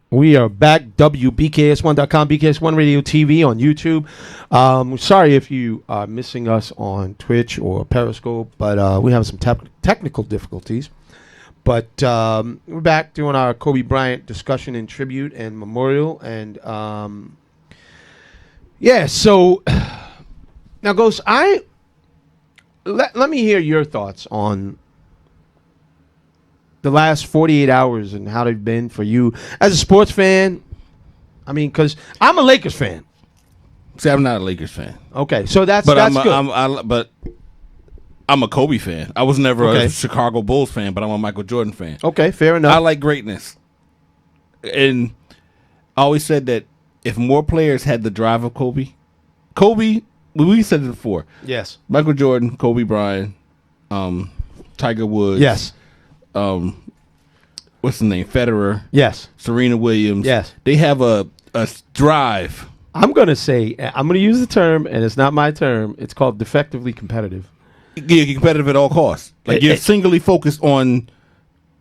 We are back. WBKS1.com, BKS1 Radio TV on YouTube. Sorry if you are missing us on Twitch or Periscope, but we have some technical difficulties. But we're back doing our Kobe Bryant discussion and tribute and memorial. And so now, Ghost, let me hear your thoughts on the last 48 hours and how they've been for you as a sports fan. I mean, because I'm a Lakers fan. See, I'm not a Lakers fan. Okay, so that's good. But I'm a Kobe fan. I was never a Chicago Bulls fan, but I'm a Michael Jordan fan. Okay, fair enough. I like greatness. And I always said that if more players had the drive of Kobe, we said it before. Yes. Michael Jordan, Kobe Bryant, Tiger Woods. Yes. What's the name? Federer. Yes. Serena Williams. Yes. They have a drive. I'm going to use the term, and it's not my term. It's called defectively competitive. Yeah, you're competitive at all costs. Like you're singly focused on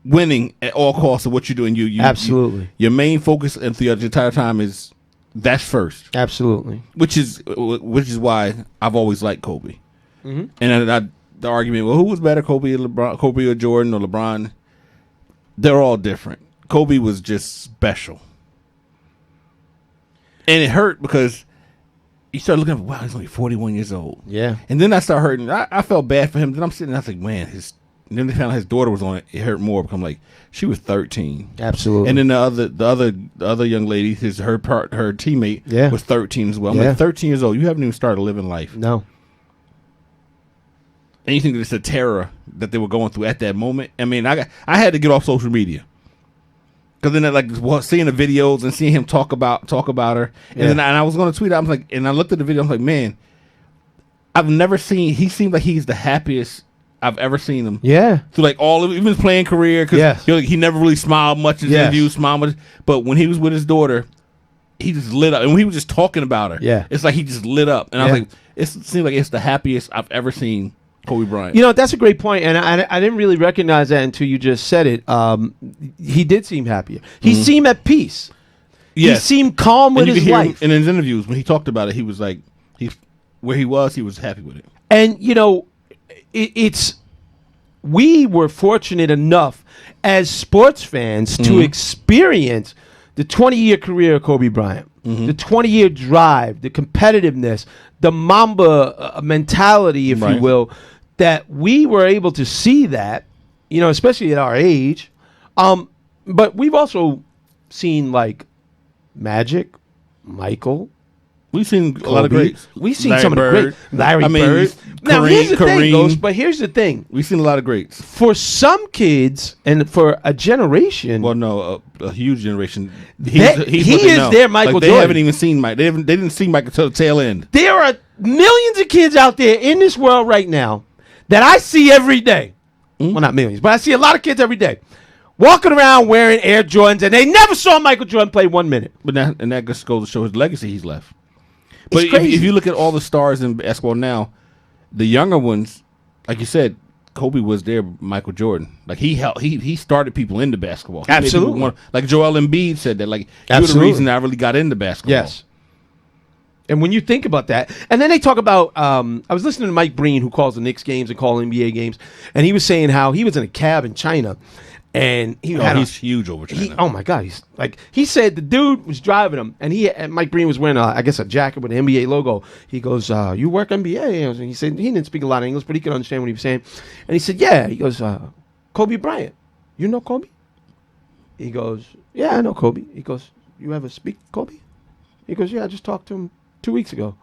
winning at all costs of what you're doing. You absolutely. Your main focus and throughout the entire time is that's first. Absolutely. Which is why I've always liked Kobe. Mm-hmm. And the argument, well, who was better, Kobe or Jordan or LeBron? They're all different. Kobe was just special. And it hurt because you start looking at, wow, he's only 41 years old. Yeah. And then I start hurting. I felt bad for him. Then I'm sitting there, I was like, man, and then they found out his daughter was on it. It hurt more because I'm like, she was 13. Absolutely. And then the other young lady, her teammate, was 13 as well. I'm like, 13 years old. You haven't even started living life. No. And you think that it's a terror that they were going through at that moment. I mean, I had to get off social media because then seeing the videos and seeing him talk about her, and then I was going to tweet out. I was like, and I looked at the video. I was like, man, I've never seen. He seems like he's the happiest I've ever seen him. Yeah, through like all of even his playing career. Because he never really smiled much in his interviews, smiled much. But when he was with his daughter, he just lit up. And when he was just talking about her, it's like he just lit up. And I was like, it seems like it's the happiest I've ever seen Kobe Bryant. You know, that's a great point, and I didn't really recognize that until you just said it. He did seem happier. He seemed at peace. Yes. He seemed calm with his life. In his interviews, when he talked about it, he was like, where he was happy with it. And, you know, we were fortunate enough as sports fans to experience the 20-year career of Kobe Bryant, the 20-year drive, the competitiveness, the Mamba mentality, if you will, that we were able to see that, you know, especially at our age. But we've also seen like Magic, Michael. We've seen Kobe. A lot of greats. We've seen some of the greats. Larry Bird. Now, here's the thing, Ghost, but here's the thing. We've seen a lot of greats. For some kids and for a generation. Well, no, a huge generation. He is their Michael Jordan. They haven't even seen Mike. They didn't see Mike until the tail end. There are millions of kids out there in this world right now that I see every day. Well, not millions, but I see a lot of kids every day walking around wearing Air Jordans, and they never saw Michael Jordan play 1 minute. But that just goes to show his legacy he's left. But if you look at all the stars in basketball now, the younger ones, like you said, Kobe was there. Michael Jordan, like he started people into basketball. Absolutely, like Joel Embiid said that. Like you're the reason I really got into basketball. Yes. And when you think about that, and then they talk about, I was listening to Mike Breen, who calls the Knicks games and calls NBA games, and he was saying how he was in a cab in China. And he's huge over China. Oh my God! He said the dude was driving him, and Mike Breen was wearing I guess a jacket with an NBA logo. He goes, "You work NBA?" And he said he didn't speak a lot of English, but he could understand what he was saying. And he said, "Yeah." He goes, "Kobe Bryant, you know Kobe?" He goes, "Yeah, I know Kobe." He goes, "You ever speak Kobe?" He goes, "Yeah, I just talked to him 2 weeks ago."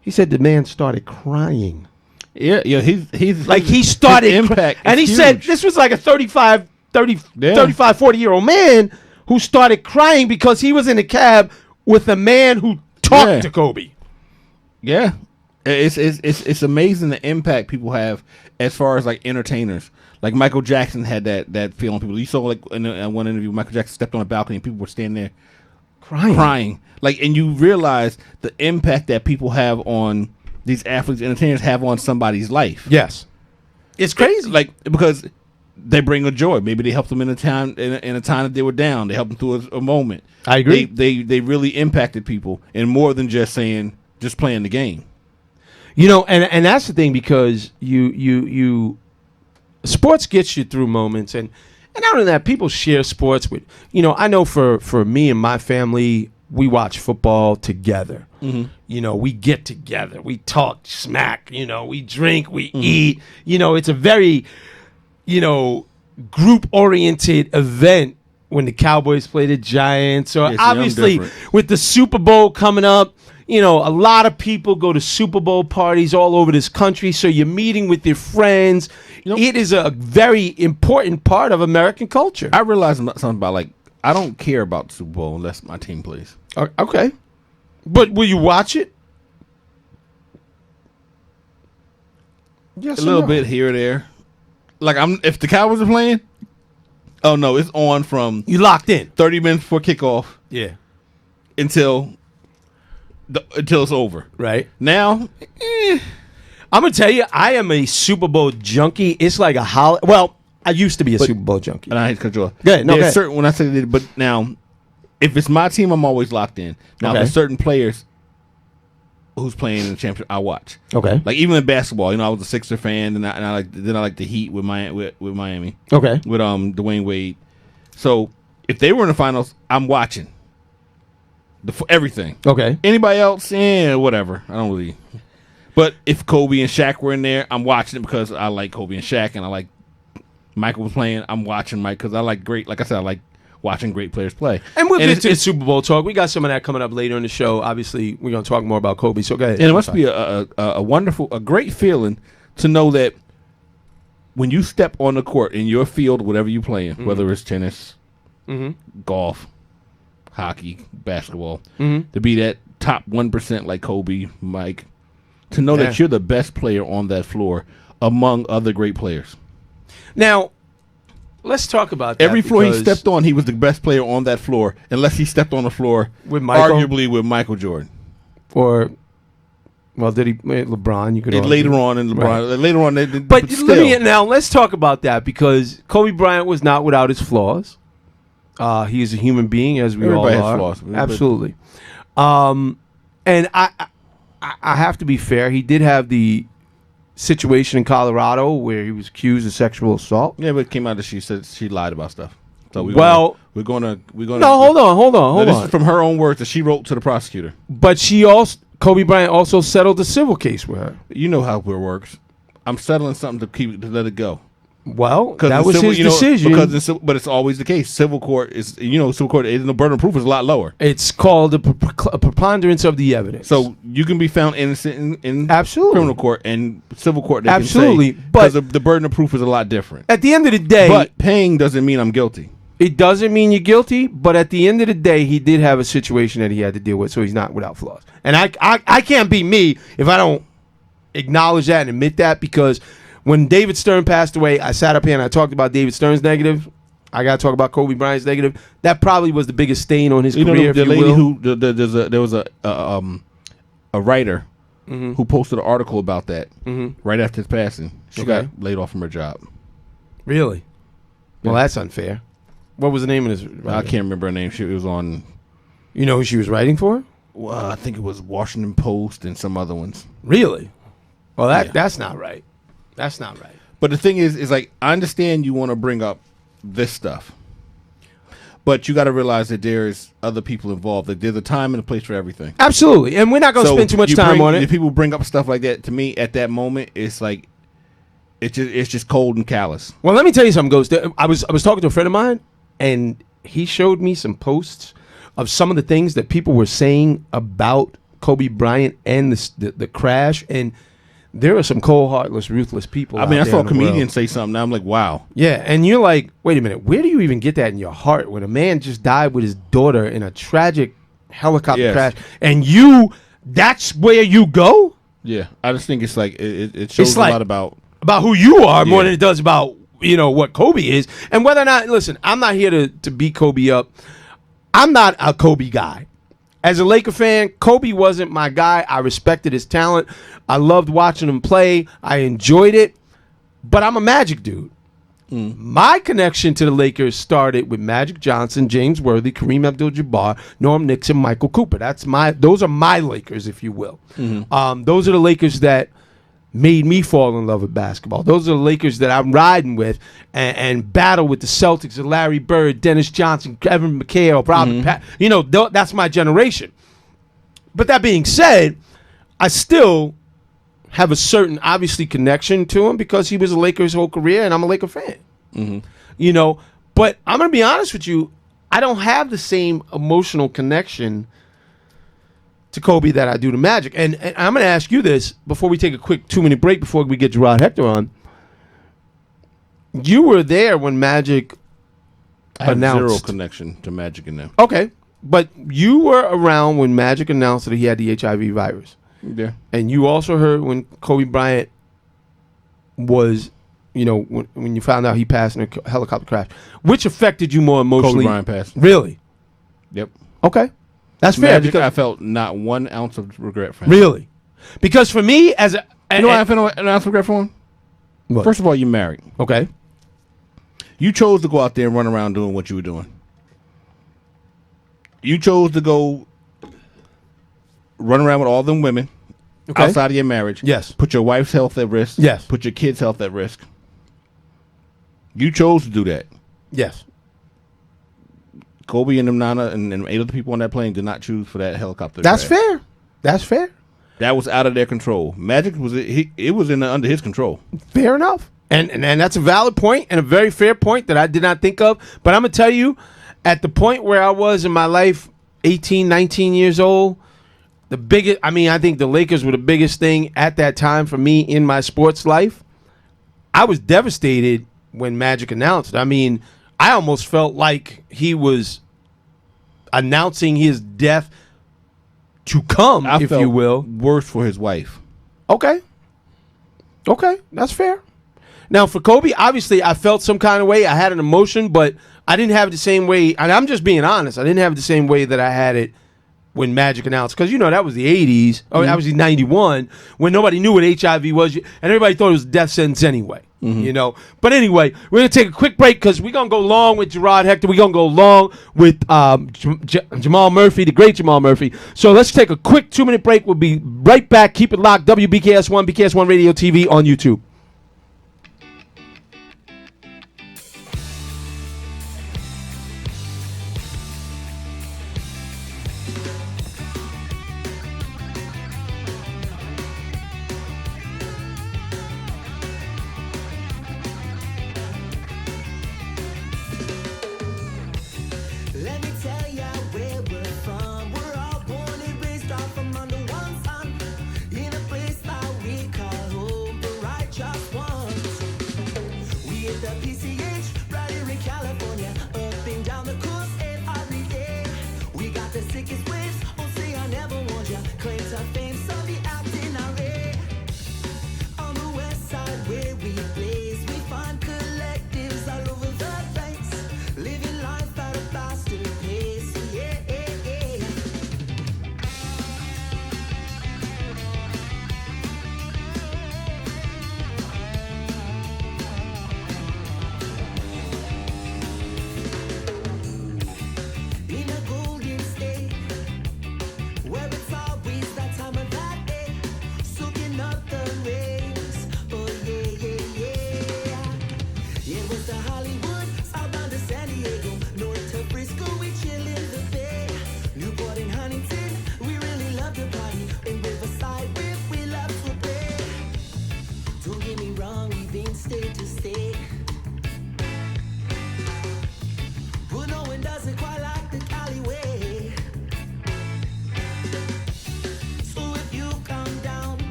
He said the man started crying. Yeah, he's like he started impact, and he huge. said this was like a 35, 40-year-old man who started crying because he was in a cab with a man who talked to Kobe. Yeah. It's amazing the impact people have as far as like entertainers. Like Michael Jackson had that feeling. People, you saw like in one interview, Michael Jackson stepped on a balcony and people were standing there crying. Like, and you realize the impact that people have on these athletes, entertainers have on somebody's life. Yes. It's crazy. Like, because they bring a joy. Maybe they helped them in a time that they were down. They helped them through a moment. I agree. They really impacted people, and more than just playing the game. And that's the thing, because you sports gets you through moments, and not only that, people share sports with. I know for me and my family, we watch football together. Mm-hmm. We get together, we talk smack. We drink, we eat. It's a very group-oriented event when the Cowboys play the Giants. Or obviously, with the Super Bowl coming up, a lot of people go to Super Bowl parties all over this country. So you're meeting with your friends. It is a very important part of American culture. I realized something about, I don't care about the Super Bowl unless my team plays. Okay. But will you watch it? Yes, a little bit here or there. If the Cowboys are playing, oh no, it's on from you locked in 30 minutes before kickoff. Yeah, until it's over. Right now, I'm gonna tell you, I am a Super Bowl junkie. It's like a holiday. Well, I used to be a Super Bowl junkie. And I hate to cut you off. Good. No, there's certain when I say that, but now, if it's my team, I'm always locked in. Now, there's certain players who's playing in the championship, I watch. Okay. Even in basketball, I was a Sixer fan, and I like the Heat with Miami. Okay. With Dwayne Wade. So if they were in the finals, I'm watching everything. Okay. Anybody else? Whatever. I don't really. But if Kobe and Shaq were in there, I'm watching it because I like Kobe and Shaq, and I like Michael was playing. I'm watching Mike because I like I like watching great players play. And we'll get to the Super Bowl talk. We got some of that coming up later in the show. Obviously, we're going to talk more about Kobe. So go ahead. And it must be a wonderful, a great feeling to know that when you step on the court in your field, whatever you play in, whether it's tennis, golf, hockey, basketball, to be that top 1% like Kobe, Mike, to know that you're the best player on that floor among other great players. Now, let's talk about that. Every floor he stepped on, he was the best player on that floor, unless he stepped on the floor with arguably with Michael Jordan. Or, did he LeBron? You could later on in LeBron. Right. Later on, let's talk about that, because Kobe Bryant was not without his flaws. He is a human being, as we all are. Everybody has flaws. Absolutely. And I have to be fair. He did have the situation in Colorado where he was accused of sexual assault. Yeah, but it came out that she said she lied about stuff. So we're gonna. No, hold on. This is from her own words that she wrote to the prosecutor. But Kobe Bryant also settled the civil case with her. You know how it works. I'm settling something to let it go. Well, that was his decision. But it's always the case. Civil court is, the burden of proof is a lot lower. It's called a preponderance of the evidence. So you can be found innocent in absolutely criminal court and civil court. They absolutely, can say, but the burden of proof is a lot different. At the end of the day, but paying doesn't mean I'm guilty. It doesn't mean you're guilty, but at the end of the day, he did have a situation that he had to deal with, so he's not without flaws. And I can't be me if I don't acknowledge that and admit that, because when David Stern passed away, I sat up here and I talked about David Stern's negative. I got to talk about Kobe Bryant's negative. That probably was the biggest stain on his career. The lady there was a writer who posted an article about that right after his passing. She got laid off from her job. Really? Well, that's unfair. What was the name of this writer? I can't remember her name. She was on. You know who she was writing for? Well, I think it was Washington Post and some other ones. Really? Well, that's not right. That's not right. But the thing is I understand you want to bring up this stuff, but you got to realize that there's other people involved. That there's a time and a place for everything. Absolutely, and we're not going to spend too much time on it. If people bring up stuff like that, to me, at that moment, it's like it's just cold and callous. Well, let me tell you something, Ghost. I was talking to a friend of mine, and he showed me some posts of some of the things that people were saying about Kobe Bryant and the crash, and there are some cold, heartless, ruthless people. I mean, I saw a comedian say something. Now I'm like, wow. Yeah, and you're like, wait a minute, where do you even get that in your heart when a man just died with his daughter in a tragic helicopter crash, and that's where you go? Yeah, I just think it's like it shows a lot about who you are more than it does about what Kobe is, and whether or not. Listen, I'm not here to beat Kobe up. I'm not a Kobe guy. As a Laker fan, Kobe wasn't my guy. I respected his talent. I loved watching him play. I enjoyed it. But I'm a Magic dude. My connection to the Lakers started with Magic Johnson, James Worthy, Kareem Abdul-Jabbar, Norm Nixon, Michael Cooper. Those are my Lakers, if you will. Those are the Lakers that made me fall in love with basketball. Those are the Lakers that I'm riding with and battle with the Celtics of Larry Bird, Dennis Johnson, Kevin McHale, Robert Pat. That's my generation. But that being said, I still have a certain, obviously, connection to him because he was a Laker his whole career, and I'm a Laker fan. But I'm going to be honest with you, I don't have the same emotional connection to Kobe that I do to Magic. And I'm going to ask you this before we take a quick 2-minute break before we get Gerard Hector on. You were there when Magic announced. Zero connection to Magic in them. Okay. But you were around when Magic announced that he had the HIV virus. Yeah. And you also heard when Kobe Bryant was, when you found out he passed in a helicopter crash. Which affected you more emotionally? Kobe Bryant passed. Really? Yep. Okay. That's fair. Magic, because I felt not 1 ounce of regret for him. Really? Because for me, I felt an ounce of regret for him? What? First of all, you're married. Okay. You chose to go out there and run around doing what you were doing. You chose to go run around with all them women outside of your marriage. Yes. Put your wife's health at risk. Yes. Put your kids' health at risk. You chose to do that. Yes. Kobe and them Nana and 8 other people on that plane did not choose for that helicopter. That's fair. That's fair. That was out of their control. Magic was under his control. Fair enough. And that's a valid point and a very fair point that I did not think of. But I'm going to tell you, at the point where I was in my life, 18, 19 years old, I think the Lakers were the biggest thing at that time for me in my sports life. I was devastated when Magic announced. I mean, I almost felt like he was announcing his death to come, if you will. Worse for his wife. Okay, that's fair. Now, for Kobe, obviously, I felt some kind of way. I had an emotion, but I didn't have the same way. And I'm just being honest. I didn't have the same way that I had it when Magic announced. Because, that was the 80s. Or obviously 91, when nobody knew what HIV was. And everybody thought it was a death sentence anyway. But anyway, we're going to take a quick break because we're going to go long with Gerard Hector. We're going to go long with Jamal Murphy, the great Jamal Murphy. So let's take a quick 2-minute break. We'll be right back. Keep it locked. WBKS1, BKS1 Radio TV on YouTube. Let me tell ya where we're from. We're all born and raised off from under one sun. In a place that we call home, the right child.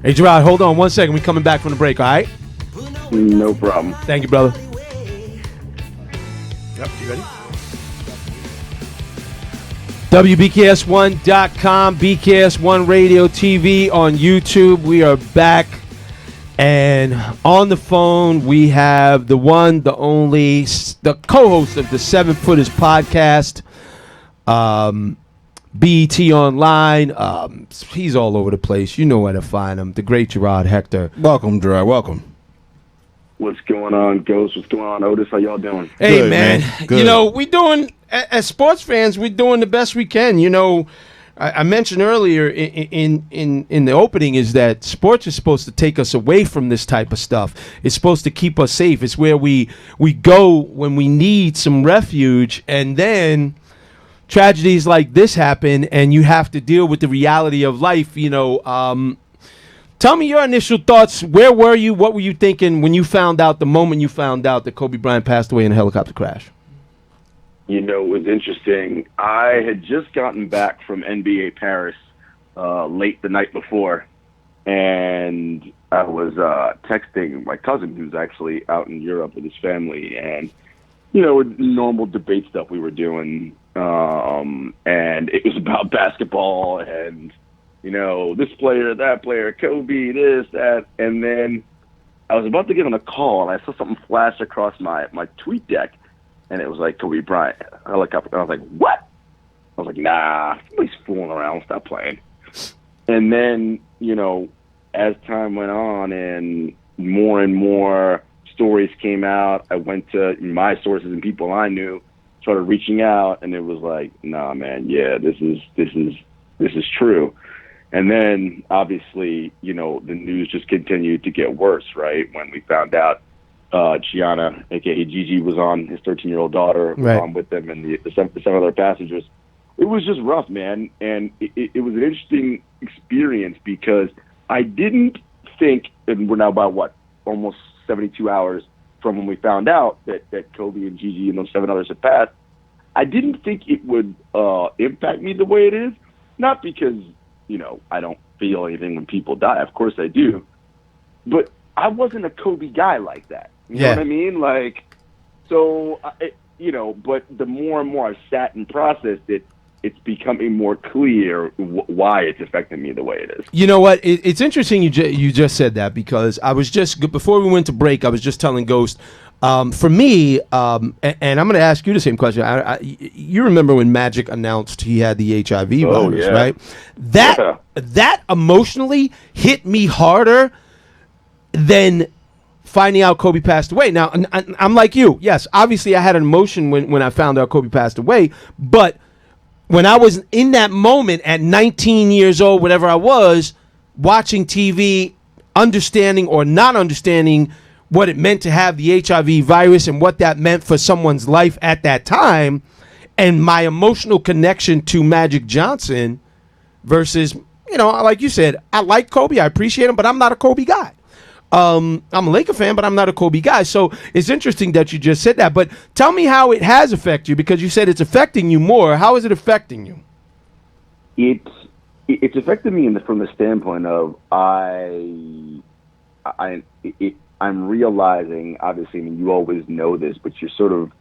Hey, Gerard, hold on 1 second. We coming back from the break, all right? No problem. Thank you, brother. Yep, you ready? WBKS1.com, BKS1 Radio TV on YouTube. We are back. And on the phone, we have the one, the only, the co-host of the 7 Footers podcast, BET Online. He's all over the place. You know where to find him. The great Gerard Hector. Welcome, Gerard. Welcome. What's going on, Ghost? What's going on, Otis? How y'all doing? Hey, Good, man. Good. You know, we doing, as sports fans, we're doing the best we can. You know, I mentioned earlier in the opening is that sports is supposed to take us away from this type of stuff. It's supposed to keep us safe. It's where we go when we need some refuge, and then tragedies like this happen, and you have to deal with the reality of life. You know, tell me your initial thoughts. Where were you? What were you thinking when you found out, the moment you found out that Kobe Bryant passed away in a helicopter crash? You know, it was interesting. I had just gotten back from NBA Paris late the night before, and I was texting my cousin, who's actually out in Europe with his family, and, you know, normal debate stuff we were doing, and it was about basketball and, you know, this player, that player, Kobe, this, that, and then I was about to get on a call, and I saw something flash across my tweet deck, and it was like Kobe Bryant helicopter. And I was like, what? I was like, nah, somebody's fooling around. Stop playing. And then, you know, as time went on and more stories came out, I went to my sources and people I knew, started reaching out, and it was like, nah, man, yeah, this is true. And then, obviously, you know, the news just continued to get worse, right? When we found out Gianna, a.k.a. Gigi, was on, his 13-year-old daughter was on with them, and the seven other passengers. It was just rough, man. And it was an interesting experience because I didn't think, and we're now about, almost 72 hours from when we found out that Kobe and Gigi and those 7 others had passed, I didn't think it would impact me the way it is. Not because, you know, I don't feel anything when people die. Of course I do. But I wasn't a Kobe guy like that. You know what I mean? Like, so, you know, but the more and more I've sat and processed it, it's becoming more clear why it's affecting me the way it is. You know what? It's interesting you just said that, because I was just, before we went to break, I was just telling Ghost, for me, and I'm going to ask you the same question. You remember when Magic announced he had the HIV virus, right? That emotionally hit me harder than finding out Kobe passed away. Now, I'm like you. Yes, obviously I had an emotion when I found out Kobe passed away, but when I was in that moment at 19 years old, whatever I was, watching TV, understanding or not understanding what it meant to have the HIV virus and what that meant for someone's life at that time, and my emotional connection to Magic Johnson versus, you know, like you said, I like Kobe, I appreciate him, but I'm not a Kobe guy. I'm a Laker fan, but I'm not a Kobe guy. So it's interesting that you just said that. But tell me how it has affected you, because you said it's affecting you more. How is it affecting you? It's affected me from the standpoint of I'm realizing, obviously, I mean, you always know this, but you're sort of,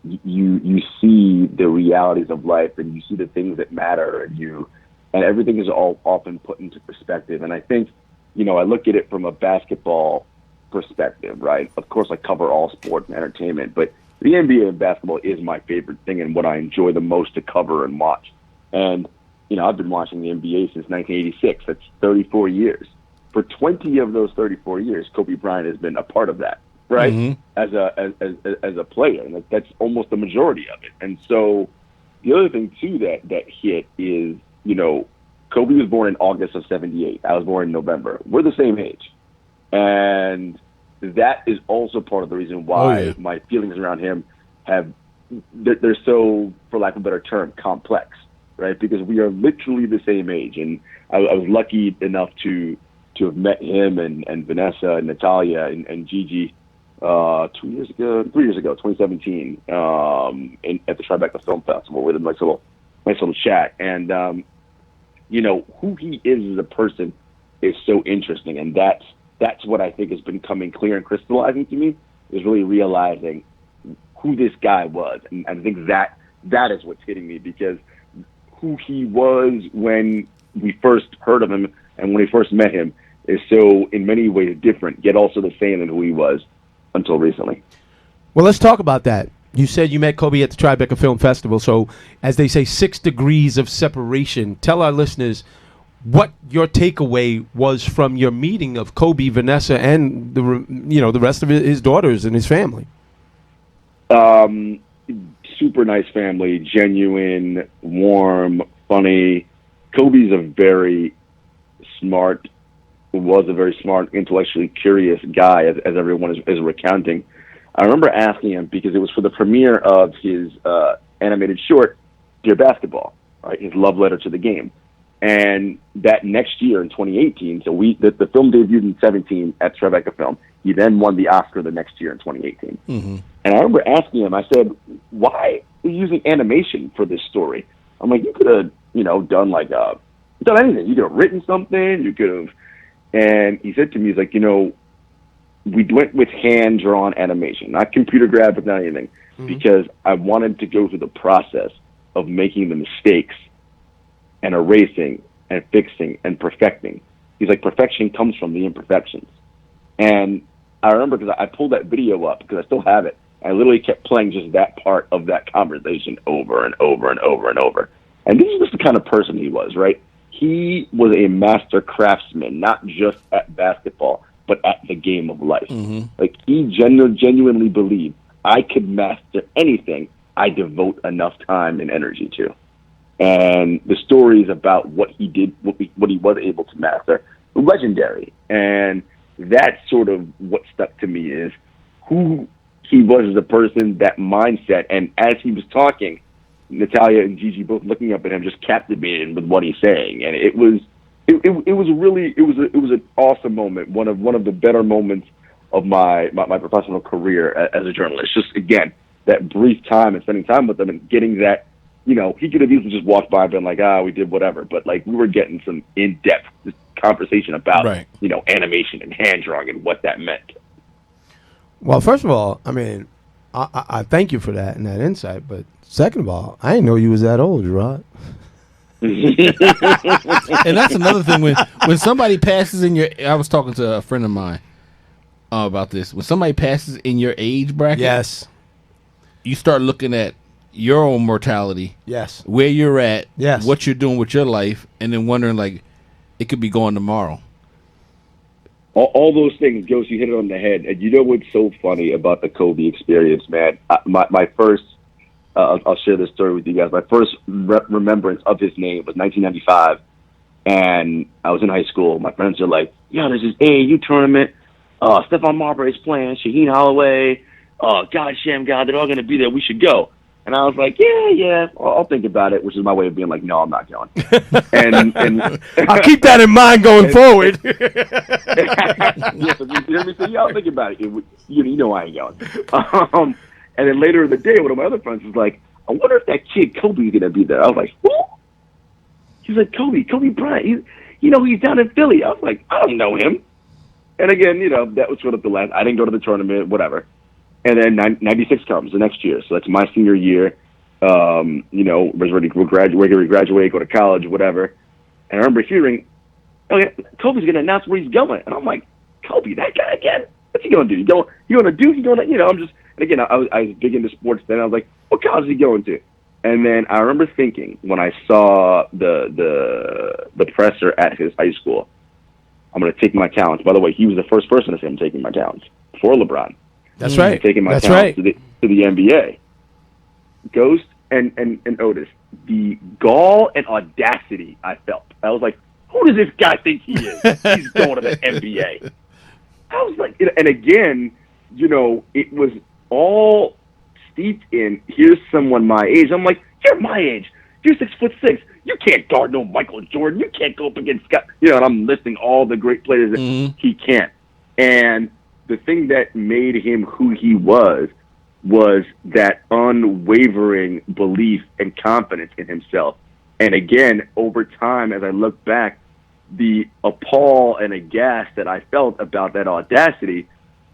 you see the realities of life, and you see the things that matter, and everything is all often put into perspective. And I think, you know, I look at it from a basketball perspective, right? Of course, I cover all sport and entertainment, but the NBA and basketball is my favorite thing and what I enjoy the most to cover and watch. And, you know, I've been watching the NBA since 1986. That's 34 years. For 20 of those 34 years, Kobe Bryant has been a part of that, right? Mm-hmm. As a player, and that's almost the majority of it. And so the other thing too that hit is, you know, Kobe was born in August of '78. I was born in November. We're the same age. And that is also part of the reason why my feelings around him they're so, for lack of a better term, complex, right? Because we are literally the same age. And I was lucky enough to have met him and Vanessa and Natalia and Gigi 3 years ago, 2017, at the Tribeca Film Festival with a nice little chat. And, you know, who he is as a person is so interesting, and that's what I think has been coming clear and crystallizing to me, is really realizing who this guy was, and I think that is what's hitting me, because who he was when we first heard of him and when we first met him is so in many ways different, yet also the same than who he was until recently. Well, let's talk about that. You said you met Kobe at the Tribeca Film Festival, so as they say, 6 degrees of separation. Tell our listeners what your takeaway was from your meeting of Kobe, Vanessa, and the rest of his daughters and his family. Super nice family, genuine, warm, funny. Kobe's was a very smart, intellectually curious guy, as everyone is recounting. I remember asking him, because it was for the premiere of his animated short, Dear Basketball, right? His love letter to the game. And that next year in 2018, so the film debuted in 2017 at Tribeca Film. He then won the Oscar the next year in 2018. Mm-hmm. And I remember asking him, I said, why are you using animation for this story? I'm like, you could have, done anything. You could have written something. You could have. And he said to me, he's like, we went with hand-drawn animation, not computer graphic, not anything, because I wanted to go through the process of making the mistakes and erasing and fixing and perfecting. He's like, perfection comes from the imperfections. And I remember, because I pulled that video up, because I still have it. I literally kept playing just that part of that conversation over and over and over and over. And this is just the kind of person he was, right? He was a master craftsman, not just at basketball, but at the game of life. Mm-hmm. Like, he genuinely believed, I could master anything I devote enough time and energy to. And the stories about what he did, what he was able to master, legendary. And that's sort of what stuck to me, is who he was as a person, that mindset. And as he was talking, Natalia and Gigi both looking up at him, just captivated with what he's saying. And it was an awesome moment. One of the better moments of my professional career as a journalist. Just, again, that brief time and spending time with them and getting that, he could have easily just walked by and been like, we did whatever. But, we were getting some in-depth conversation about, animation and hand drawing and what that meant. Well, first of all, I mean, I thank you for that and that insight. But second of all, I didn't know you was that old, Gerard. And that's another thing. When somebody passes in your... I was talking to a friend of mine about this. When somebody passes in your age bracket... Yes. You start looking at your own mortality. Yes. Where you're at. Yes. What you're doing with your life. And then wondering, it could be gone tomorrow. All those things, Ghost, you hit it on the head. And you know what's so funny about the Kobe experience, man? My first, I'll share this story with you guys. My first remembrance of his name was 1995. And I was in high school. My friends are like, there's this AAU tournament. Stephon Marbury's playing. Shaheen Holloway. God, Sham God, they're all going to be there. We should go. And I was like, yeah, I'll think about it, which is my way of being like, no, I'm not going. and I'll keep that in mind going forward. Yes, you hear me say, I'll think about it. You know I ain't going. And then later in the day, one of my other friends was like, I wonder if that kid Kobe's going to be there. I was like, who? He's like, Kobe Bryant. He's down in Philly. I was like, I don't know him. And again, that was sort of the last. I didn't go to the tournament, whatever. And then 96 comes the next year. So that's my senior year. Was ready to graduate, go to college, whatever. And I remember hearing, Kobe's going to announce where he's going. And I'm like, Kobe, that guy again? What's he going to do? I'm just, and again, I was big into sports then. I was like, what college is he going to? And then I remember thinking, when I saw the presser at his high school, I'm going to take my talents. By the way, he was the first person to say I'm taking my talents before LeBron. That's right. Taking my talents to the NBA. Ghost and Otis, the gall and audacity I felt. I was like, who does this guy think he is? He's going to the NBA. I was like, and again, it was all steeped in, here's someone my age. I'm like, you're my age. You're 6'6". You can't guard no Michael Jordan. You can't go up against Scott. And I'm listing all the great players that he can't. And the thing that made him who he was that unwavering belief and confidence in himself. And again, over time, as I look back, the appall and aghast that I felt about that audacity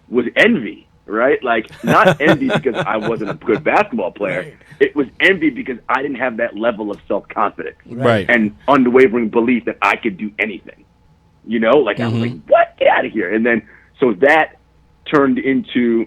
was envy, right? Like, not envy because I wasn't a good basketball player. Right. It was envy because I didn't have that level of self-confidence Right. and unwavering belief that I could do anything. You know, like, I was like, what? Get out of here. And then, so that turned into,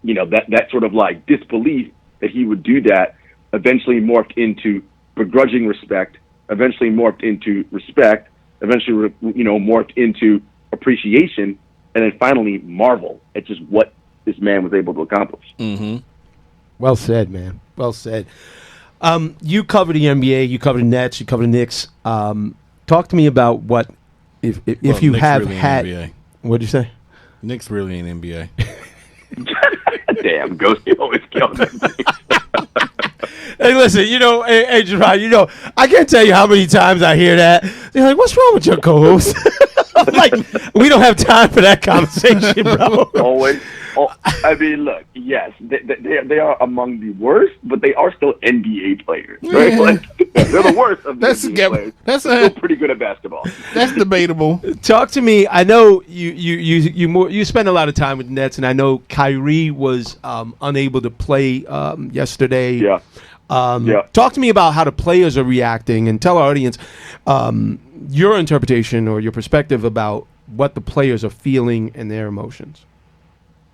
you know, that sort of like disbelief that he would do that, eventually morphed into begrudging respect, eventually morphed into respect, eventually, you know, morphed into appreciation, and then finally marvel at just what this man was able to accomplish. Well said, man. Well said. You cover the NBA, you cover the Nets, you cover the Knicks. Talk to me about what, if you Knicks have really ain't had. NBA. What'd you say? Knicks really ain't NBA. Damn, Ghosty always kills me. Hey, listen, you know, hey, Gerard, you know, I can't tell you how many times I hear that. They're like, what's wrong with your co-host? I'm like, we don't have time for that conversation, bro. Always. Oh, I mean, look, yes, they are among the worst, but they are still NBA players, right? Yeah. Like, they're the worst of the NBA players. That's Still pretty good at basketball. that's debatable. Talk to me. I know you spend a lot of time with the Nets, and I know Kyrie was unable to play yesterday. Yeah. Yeah. Talk to me about how the players are reacting, and tell our audience your interpretation or your perspective about what the players are feeling and their emotions.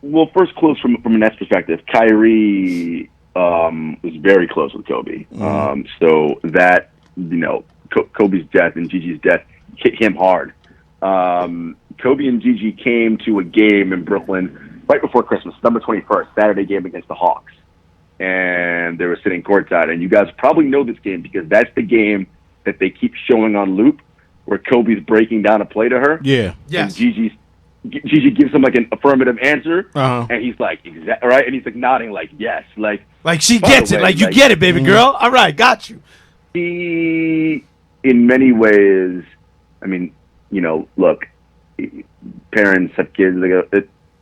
Well, first, close from a Nets perspective, Kyrie was very close with Kobe. So that, you know, Kobe's death and Gigi's death hit him hard. Kobe and Gigi came to a game in Brooklyn right before Christmas, December 21st, Saturday game against the Hawks. And they were sitting courtside. And you guys probably know this game because that's the game that they keep showing on loop where Kobe's breaking down a play to her. Yeah. Yes. And Gigi gives him like an affirmative answer, Uh-huh. and he's like, right? And he's like nodding, like, yes, like She By gets the it. way, Like, you like- get it, baby girl. All right, got you. he, in many ways, I mean, you know, look, parents have kids.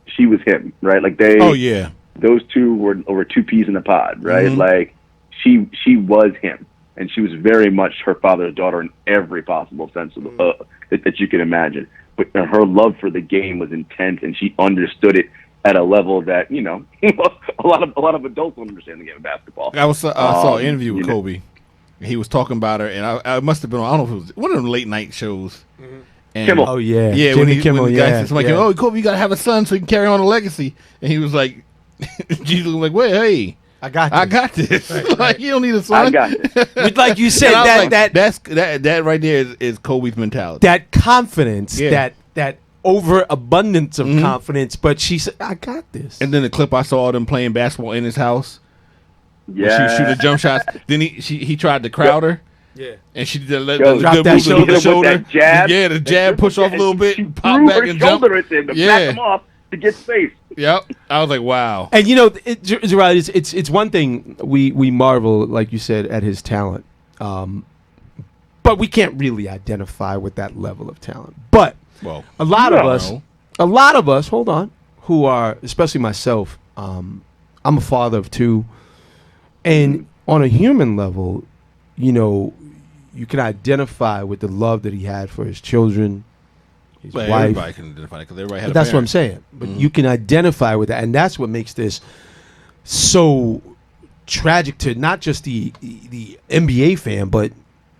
She was him, right? Like Oh yeah. those two were two peas in a pod, right? Mhm. Like she was him, and she was very much her father's daughter in every possible sense of that you can imagine. But her love for the game was intense, and she understood it at a level that, you know, a lot of adults don't understand the game of basketball. I saw an interview with you know. Kobe. And he was talking about her, and I must have been on, I don't know if it was one of them late night shows. And Kimmel. Oh, yeah. Yeah, Jimmy when Kimmel, the guy yeah. said something yeah. like, "Oh, Kobe, you gotta have a son so you can carry on the legacy," and he was like, "Jesus was like, wait, hey, I got I got this. Like, you don't need a son." I got it. But like you said, And I was that like, that right there is Kobe's mentality. that confidence, Yeah. that overabundance of confidence. But she said, "I got this." And then the clip I saw of them playing basketball in his house. Where Yeah, she shoot the jump shots. Then he tried to crowd her. yeah, And she did a Yo, drop good that move shoulder with the with shoulder. that jab. Yeah, the jab push off a little bit, She pop threw back her and jump. shoulder at him to Yeah. back him off to get space. Yep. I was like, wow. and you know, Gerard, it's one thing we marvel, like you said, at his talent, but we can't really identify with that level of talent. But Well, a lot of No. us, hold on, who are, especially myself, I'm a father of two, and on a human level, you know, you can identify with the love that he had for his children, his but wife. everybody can identify it because everybody had But a that's what I'm parent. saying. But you can identify with that, and that's what makes this so tragic to not just the NBA fan, but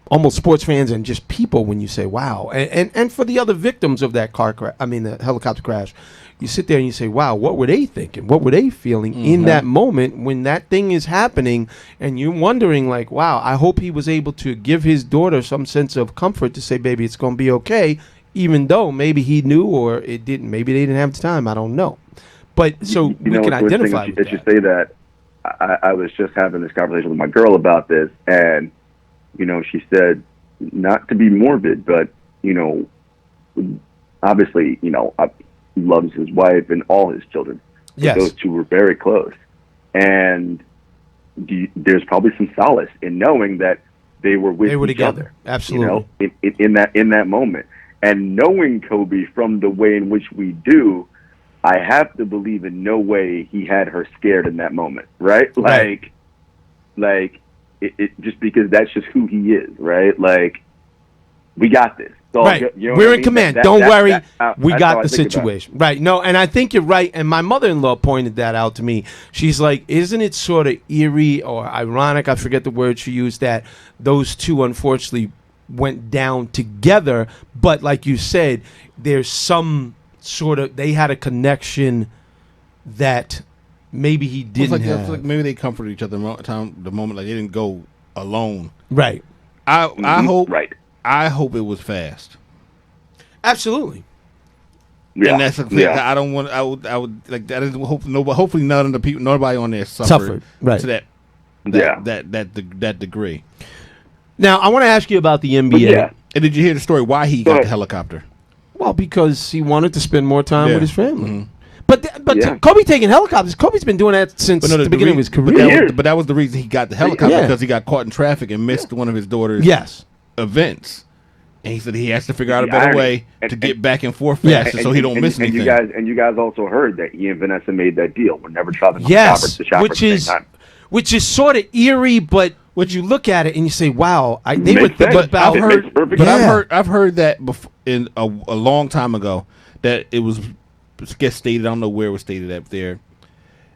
almost sports fans and just people. When you say, "Wow," and for the other victims of that car crash, I mean the helicopter crash, you sit there and you say, "Wow, what were they thinking? What were they feeling in that moment when that thing is happening?" And you're wondering, like, "Wow, I hope he was able to give his daughter some sense of comfort to say, baby, it's going to be okay." Even though maybe he knew or it didn't, maybe they didn't have the time. I don't know, but so You we know, can what's interesting identify is with you that. say that. I was just having this conversation with my girl about this, and you know, she said, not to be morbid, but you know, obviously, you know, loves his wife and all his children. But Yes. those two were very close, and there's probably some solace in knowing that they were with They were each together. other. Absolutely. You know, in that moment, and knowing Kobe from the way in which we do, I have to believe in no way he had her scared in that moment, right? Right. Like it just because that's just who he is, right? Like, we got this. It's all Right. good, you know what We're I in mean? command. That- Don't that- worry. We that's how got I the think about it. situation. Right. No, and I think you're right. And my mother-in-law pointed that out to me. She's like, isn't it sort of eerie or ironic? I forget the word she used, that those two unfortunately went down together. But like you said, there's some sort of, they had a connection that maybe he It's didn't like, have. it's like maybe they comforted each other the moment, like they didn't go alone. Right. I hope Right. I hope it was fast. Absolutely. Yeah. And that's the thing. yeah. I don't want. I would like that. Hope nobody. Hopefully, none of the people, nobody on there Suffered, right. to that. Yeah. That degree. Now, I want to ask you about the NBA. But yeah. And did you hear the story why he Go got ahead. the helicopter? Well, because he wanted to spend more time Yeah. with his family. Mhm. But Yeah. Kobe taking helicopters. Kobe's been doing that since the beginning of his career. But that was the reason he got the helicopter, Yeah. because he got caught in traffic and missed one of his daughter's Yes. events. And he said he has to figure out a The better irony. way And- to get back and forth Yes. faster, so he don't miss anything. And you guys also heard that he and Vanessa made that deal. We're never traveling on Yes, the shopper at which the is same time. sort of eerie, but when you look at it and you say, "Wow," they were Makes thinking sense. about It her. makes perfect But Yeah. I've heard that before in a long time ago, that it was gets stated. I don't know where it was stated up there,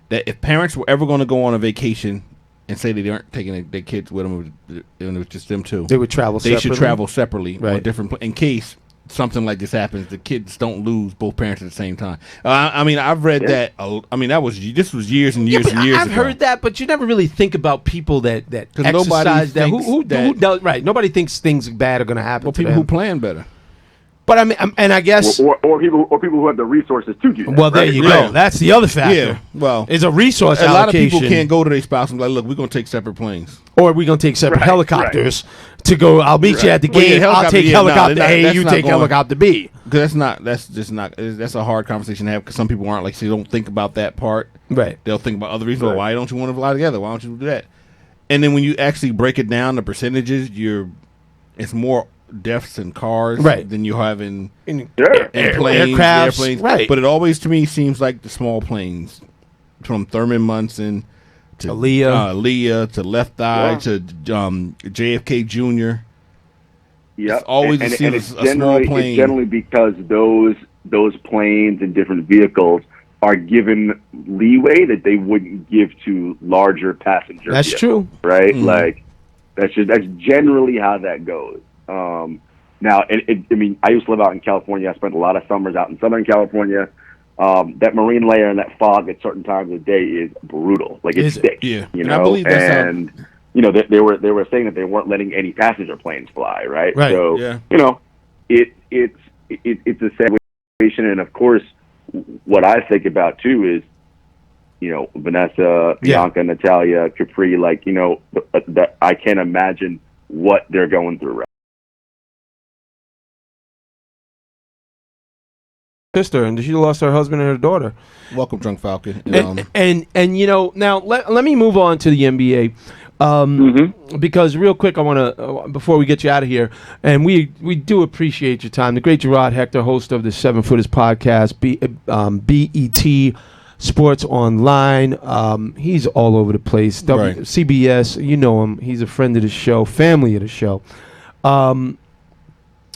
that if parents were ever going to go on a vacation and say they aren't taking their kids with them, and it was just them two, They would travel. they should separately. travel separately on Right. different in case something like this happens. The kids don't lose both parents at the same time. I mean, I've read that. I mean, this was years and Yeah, years but and years I've ago. heard that, but you never really think about people that 'Cause nobody exercise that. Who thinks that- does right? Nobody thinks things bad are going to happen Well, to people them. who plan better. But I mean, and I guess. Or people who have the resources to do that. Well, there right? you Right. go. That's the other factor. Yeah, well, Is a resource a lot of allocation. people can't go to their spouse and be like, "Look, we're going to take separate planes." Or we're going to take separate Right, helicopters to go. I'll meet you at the Well, yeah, game. I'll helicopter, take yeah, no, helicopter they're not- A. that's You not take going- helicopter B. Because that's just not. That's a hard conversation to have, because some people aren't like, so they don't think about that part. Right. They'll think about other reasons. Right. Why don't you want to fly together? Why don't you do that? And then when you actually break it down, the percentages, it's more deaths in cars Right. than you have in Sure. planes, aircrafts, airplanes. right. But it always, to me, seems like the small planes, from Thurman Munson to Aaliyah. to Left Eye Yeah. to JFK Jr. Yep. It's always and, seen and as it's a small generally, plane. It's generally because those planes and different vehicles are given leeway that they wouldn't give to larger passenger That's vehicles, true. right? Mhm. Like that's generally how that goes. Now, I mean, I used to live out in California. I spent a lot of summers out in Southern California. That marine layer and that fog at certain times of the day is brutal. Like, it's Is it? thick. Yeah. You And know, I believe that's how- and you know, they were saying that they weren't letting any passenger planes fly, right? Right. So, Yeah. you know, it's a situation, and of course, what I think about too is, you know, Vanessa, Bianca, Natalia, Capri, like, you know, that I can't imagine what they're going through right Sister, and she lost her husband and her daughter. Welcome, Drunk Falcon. And you know, now let me move on to the NBA. Because real quick, I want to before we get you out of here, and we do appreciate your time. The great Gerard Hector, host of the 7 Footers podcast, BET Sports Online. He's all over the place. Right. CBS, you know him. He's a friend of the show, family of the show.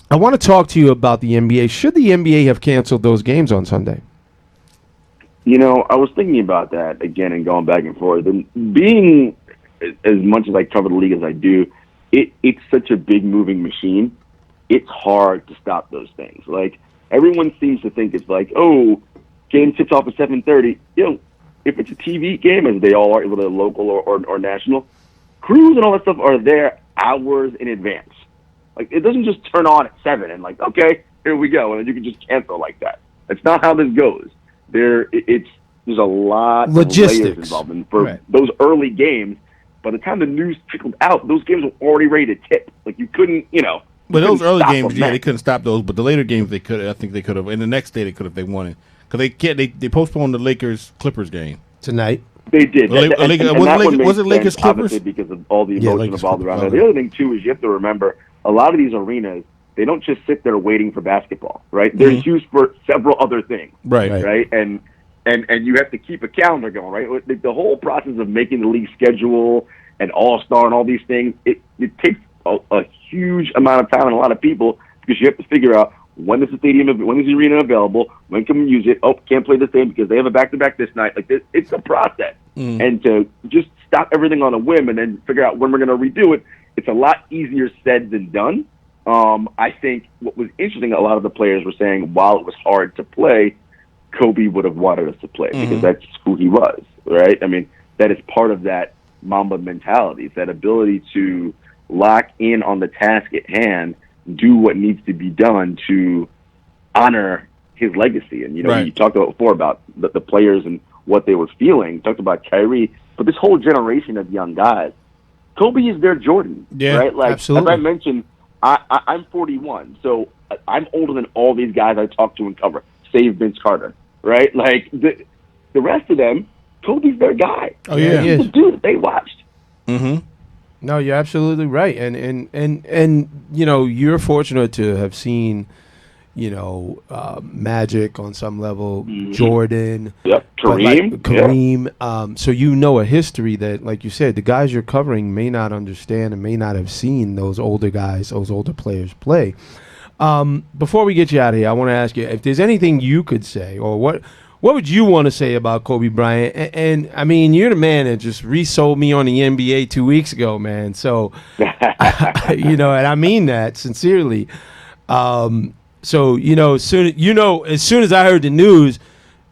I want to talk to you about the NBA. Should the NBA have canceled those games on Sunday? You know, I was thinking about that again and going back and forth. And being as much as I cover the league as I do, it's such a big moving machine. It's hard to stop those things. Like, everyone seems to think it's like, oh, game tips off at 7:30. You know, if it's a TV game, as they all are, whether local or national, crews and all that stuff are there hours in advance. Like, it doesn't just turn on at 7 and like, okay, here we go, and then you can just cancel like that. That's not how this goes. There's a lot Logistics. of layers involved. And for Right. those early games, by the time the news trickled out, those games were already ready to tip. Like, you couldn't, you know. But you those couldn't early stop games, them yeah, then. they couldn't stop those. But the later games, they could. I think they could have. And the next day, they could if they wanted, because they can't. They postponed the Lakers Clippers game. Tonight. They did. Well, And- and was that it one was it makes Lakers sense, Clippers? obviously, because of all the Yeah, emotion Lakers involved Clippers. around it. The other thing, too, is you have to remember, a lot of these arenas, they don't just sit there waiting for basketball, right? They're used for several other things, Right. right? And you have to keep a calendar going, right? The whole process of making the league schedule and All-Star and all these things, it takes a huge amount of time and a lot of people to because you have to figure out when is the arena available, when can we use it? Oh, can't play this game because they have a back-to-back this night. Like this, it's a process, and to just stop everything on a whim and then figure out when we're going to redo it, it's a lot easier said than done. I think what was interesting, a lot of the players were saying while it was hard to play, Kobe would have wanted us to play because that's who he was, right? I mean, that is part of that Mamba mentality, that ability to lock in on the task at hand, do what needs to be done to honor his legacy. And, you know, you talked about before about the players and what they were feeling. You talked about Kyrie, but this whole generation of young guys, Kobe is their Jordan, right? Like, absolutely. As I mentioned, I'm 41, so I'm older than all these guys I talk to and cover, save Vince Carter, right? Like, the rest of them, Kobe's their guy. Oh, yeah. He's the dude that they watched. Mm-hmm. No, you're absolutely right, and you know, you're fortunate to have seen, you know, Magic on some level, Jordan, Kareem. So you know a history that, like you said, the guys you're covering may not understand and may not have seen those older guys, those older players play. Before we get you out of here, I want to ask you if there's anything you could say, or what would you want to say about Kobe Bryant? And I mean, you're the man that just resold me on the NBA 2 weeks ago, man. So, you know, and I mean that sincerely. So, you know, as soon as I heard the news,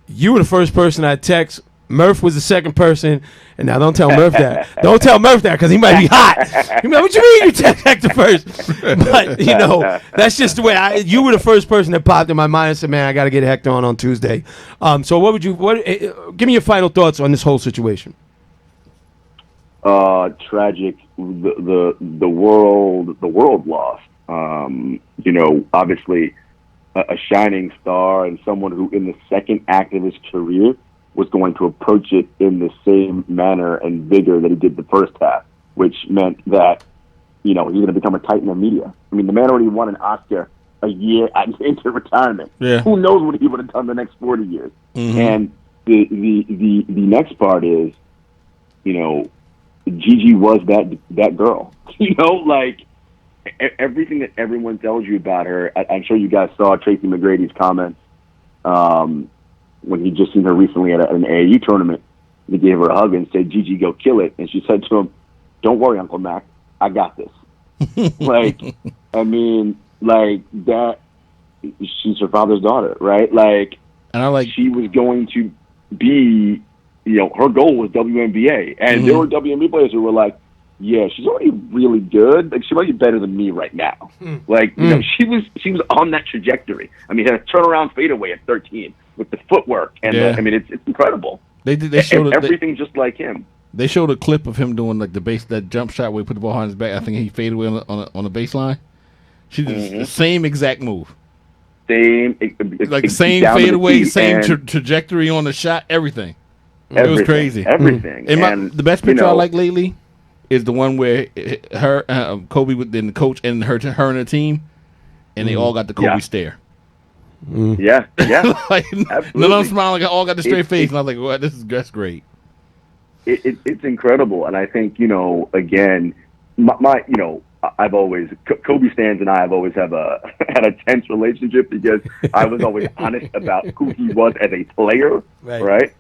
you were the first person I text. Murph was the second person. And now don't tell Murph that. Don't tell Murph that because he might be hot. He might, what you mean you text Hector first? But, you know, that's just the way you were the first person that popped in my mind and said, man, I got to get Hector on Tuesday. So give me your final thoughts on this whole situation. Tragic. The world lost. You know, obviously a shining star and someone who in the second act of his career was going to approach it in the same manner and vigor that he did the first half, which meant that, you know, he's going to become a titan of media. I mean, the man already won an Oscar a year into retirement. Yeah. Who knows what he would have done the next 40 years? Mm-hmm. And the next part is, you know, Gigi was that girl. You know, like, everything that everyone tells you about her. I'm sure you guys saw Tracy McGrady's comments when he just seen her recently at an AAU tournament. He gave her a hug and said, Gigi, go kill it. And she said to him, don't worry, Uncle Mac, I got this. Like, I mean, like, that, she's her father's daughter, right? Like, and she was going to be, you know, her goal was WNBA. And there were WNBA players who were like, yeah, she's already really good. Like, she might be better than me right now. Like, you know, she was on that trajectory. I mean, had a turnaround fadeaway at 13 with the footwork, and I mean, it's incredible. They showed everything just like him. They showed a clip of him doing like that jump shot where he put the ball behind his back. I think he faded away on the baseline. She did the same exact move. Same fadeaway, same trajectory on the shot, everything. It was crazy. Everything. And the best picture I like lately is the one where her Kobe with the coach and her and her team, and they all got the Kobe stare. Yeah. Like, none of them smiling. They all got the straight face, and I was like, well, that's great. It's incredible, and I think, you know, again, my you know, I've always Kobe Stans and I have always had a tense relationship because I was always honest about who he was as a player, right?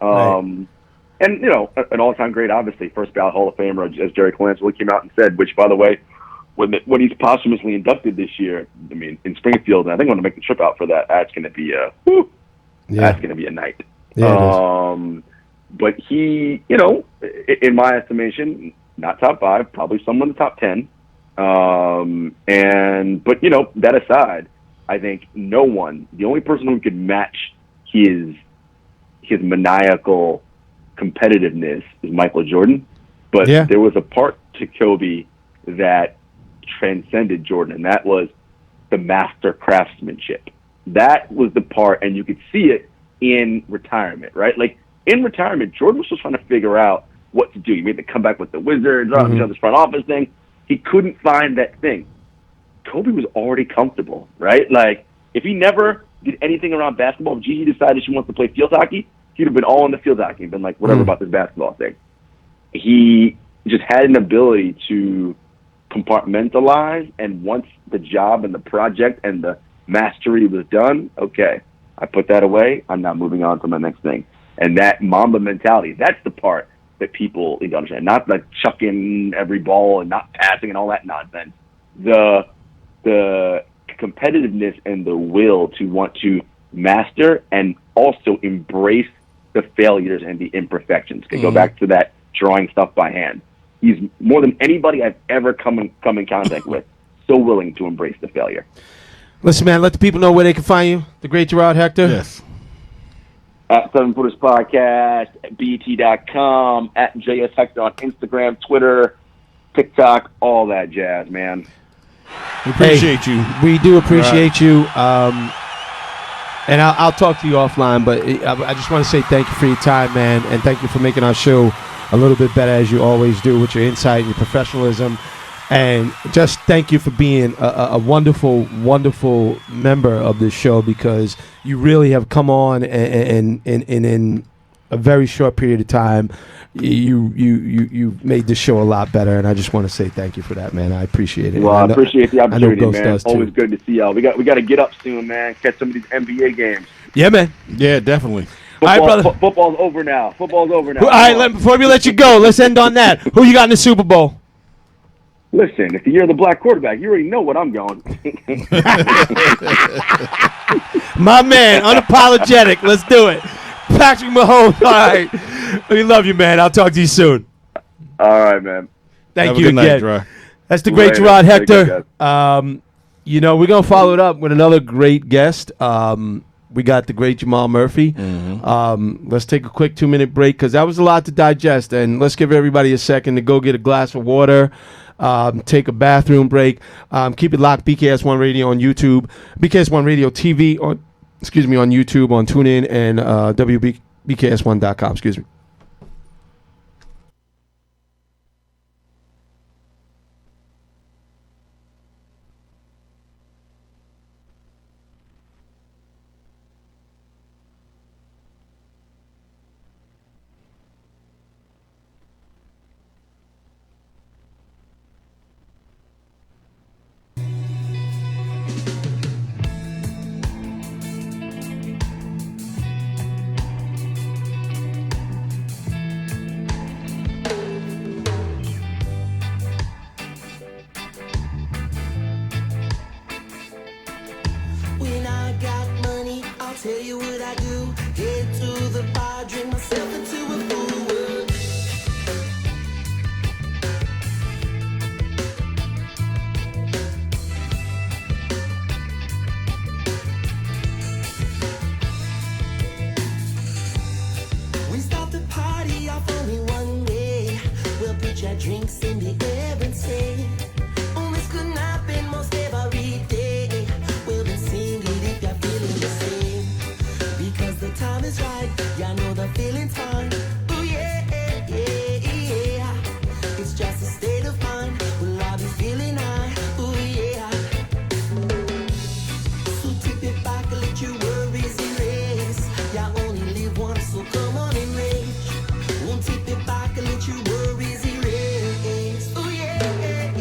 And, you know, an all-time great, obviously, first ballot Hall of Famer, as Jerry Colangelo came out and said, which, by the way, when he's posthumously inducted this year, I mean, in Springfield, and I think I'm going to make the trip out for that. That's going to be that's going to be a night. Yeah, but he, you know, in my estimation, not top 5, probably someone in the top 10. But, you know, that aside, I think the only person who could match his maniacal competitiveness is Michael Jordan. But there was a part to Kobe that transcended Jordan, and that was the master craftsmanship. That was the part, and you could see it in retirement, right? Like, in retirement, Jordan was just trying to figure out what to do. He made the comeback with the Wizards, this front office thing. He couldn't find that thing. Kobe was already comfortable, right? Like, if he never did anything around basketball, if Gigi decided she wants to play field hockey, he'd have been all in the field hockey and been like, whatever about this basketball thing. He just had an ability to compartmentalize, and once the job and the project and the mastery was done, okay, I put that away. I'm now moving on to my next thing. And that Mamba mentality, that's the part that people need to understand. Not like chucking every ball and not passing and all that nonsense. The competitiveness and the will to want to master and also embrace the failures and the imperfections. Okay, go back to that drawing stuff by hand. He's more than anybody I've ever come in contact with, so willing to embrace the failure. Listen, man, let the people know where they can find you. The great Gerard Hector. Yes. At 7 Footers Podcast, at BET.com, at JS Hector on Instagram, Twitter, TikTok, all that jazz, man. We appreciate you. We do appreciate you. And I'll talk to you offline, but I just want to say thank you for your time, man, and thank you for making our show a little bit better, as you always do, with your insight and your professionalism. And just thank you for being a wonderful, wonderful member of this show, because you really have come on and in a very short period of time, you made this show a lot better. And I just want to say thank you for that, man. I appreciate it. Well, I appreciate the opportunity, Ghost man. does too. Always good to see y'all. We got to get up soon, man. Catch some of these NBA games. Yeah, man. Yeah, definitely. All right, brother. Football's over now. Football's over now. All right, before we let you go, let's end on that. Who you got in the Super Bowl? Listen, if you're the black quarterback, you already know what I'm going. My man, unapologetic. Let's do it. Patrick Mahomes. All right. We love you, man. I'll talk to you soon. All right, man. Thank Have you a good again. night, Dry. That's the great Later. Gerard Take care, Hector. guys. You know, we're going to follow it up with another great guest. We got the great Jamal Murphy. Let's take a quick 2-minute break, because that was a lot to digest. And let's give everybody a second to go get a glass of water, take a bathroom break. Keep it locked. BKS1 Radio on YouTube. BKS1 Radio TV on YouTube, on TuneIn, and WBKS1.com. Excuse me. When I got money, I'll tell you what I do. Head to the bar, drink myself into a fool world. We start the party off only one way. We'll put your drinks in the air and say, oh, this could happen most every day. We'll be singing if you're feeling the same. Because the time is right, y'all know the feeling's fine. Oh yeah, yeah, yeah. It's just a state of mind. We'll all be feeling high. Oh yeah. So tip it back and let your worries erase. Y'all only live once, so come on and rage. Won't tip it back and let your worries erase. Oh yeah, yeah,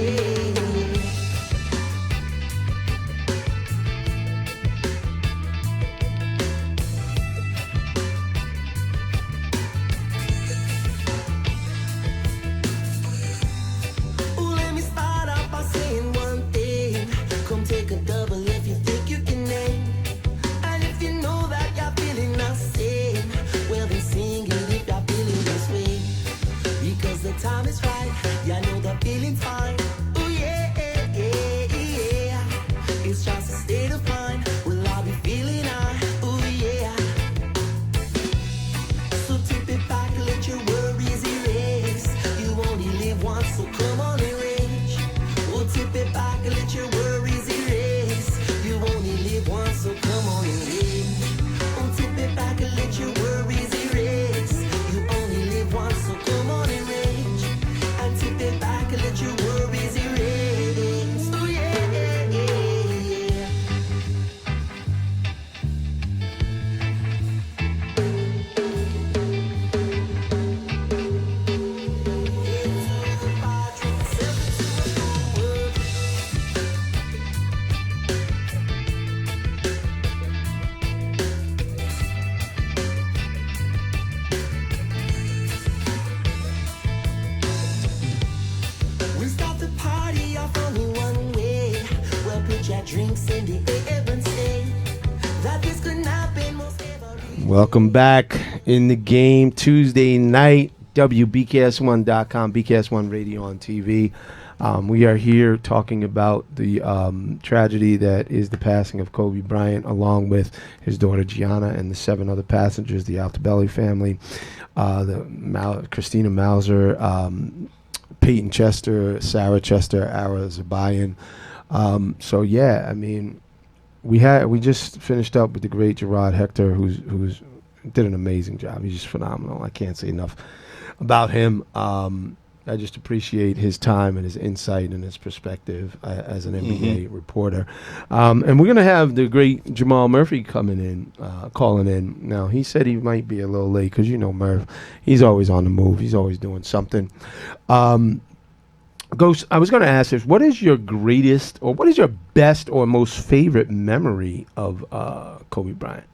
drinks in the air and say that this could not be most ever. Welcome back in the game Tuesday night, WBKS1.com, BKS1 Radio on TV. We are here talking about the tragedy that is the passing of Kobe Bryant, along with his daughter Gianna and the 7 other passengers, the Altobelli family, Christina Mauser, Peyton Chester, Sarah Chester, Ara Zabayan. So yeah, I mean, we just finished up with the great Gerard Hector, who's did an amazing job. He's just phenomenal. I can't say enough about him. I just appreciate his time and his insight and his perspective as an NBA reporter. And we're going to have the great Jamal Murphy calling in. Now, he said he might be a little late because, Murph, he's always on the move. He's always doing something. Ghost, I was going to ask this. What is your greatest or what is your best or most favorite memory of Kobe Bryant?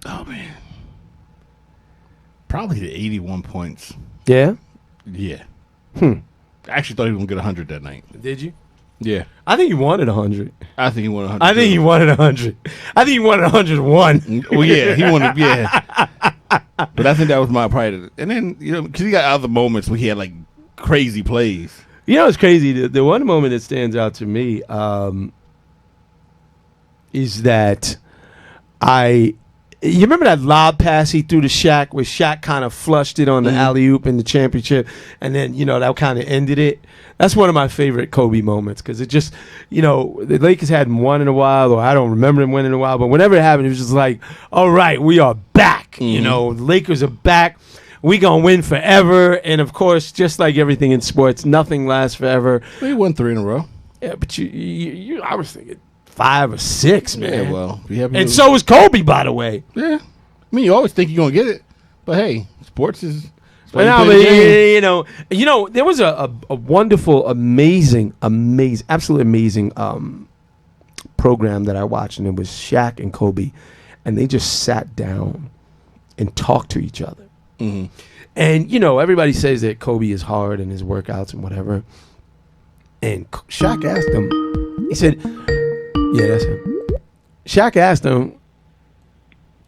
Oh, man. Probably the 81 points. Yeah? Yeah. I actually thought he was going to get 100 that night. Did you? Yeah. I think he wanted 100. I think he wanted 100. I think he wanted 100. I think he wanted 101. Well, yeah, he wanted, yeah. But I think that was my pride. And then, because he got other moments where he had, like, crazy plays. It's crazy. The one moment that stands out to me is that you remember that lob pass he threw to Shaq where Shaq kind of flushed it on the alley-oop in the championship, and then, that kind of ended it? That's one of my favorite Kobe moments because it just, the Lakers hadn't won in a while, or I don't remember them winning in a while, but whenever it happened, it was just like, all right, we are back. The Lakers are back. We going to win forever. And, of course, just like everything in sports, nothing lasts forever. Well, he won 3 in a row. Yeah, but I was thinking 5 or 6, man. Yeah, well. And so was Kobe, by the way. Yeah. I mean, you always think you're going to get it. But, hey, sports is... But there was a wonderful, amazing, absolutely amazing program that I watched, and it was Shaq and Kobe, and they just sat down and talked to each other. And, everybody says that Kobe is hard in his workouts and whatever. And Shaq asked him, he said, yeah, that's him. Shaq asked him,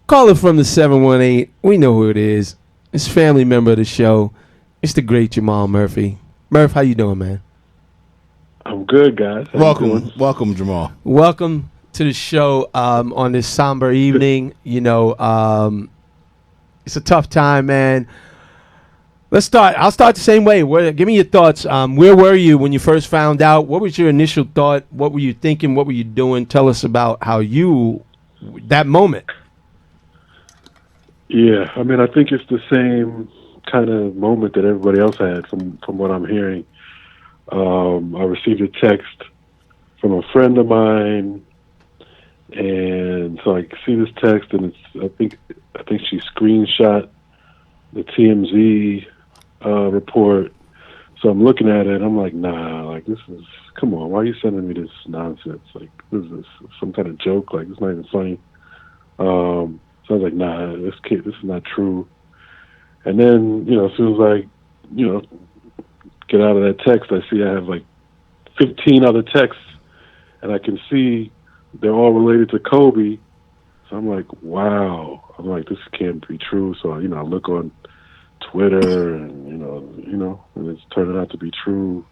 call it from the 718. We know who it is. It's a family member of the show. It's the great Jamal Murphy. Murph, how you doing, man? I'm good, guys. Welcome, Jamal. Welcome to the show on this somber evening. It's a tough time, man. Let's start. I'll start the same way. Give me your thoughts. Where were you when you first found out? What was your initial thought? What were you thinking? What were you doing? Tell us about that moment. Yeah, I mean, I think it's the same kind of moment that everybody else had from what I'm hearing. I received a text from a friend of mine, and so I see this text, and I think she screenshot the TMZ report. So I'm looking at it, and I'm like, nah, like come on, why are you sending me this nonsense? Like, this is some kind of joke, like, it's not even funny. So I was like, nah, this is not true. And then, as soon as I, get out of that text, I see I have like 15 other texts, and I can see they're all related to Kobe. So I'm like, wow. I'm like, this can't be true. So, I look on Twitter, and, and it's turning out to be true.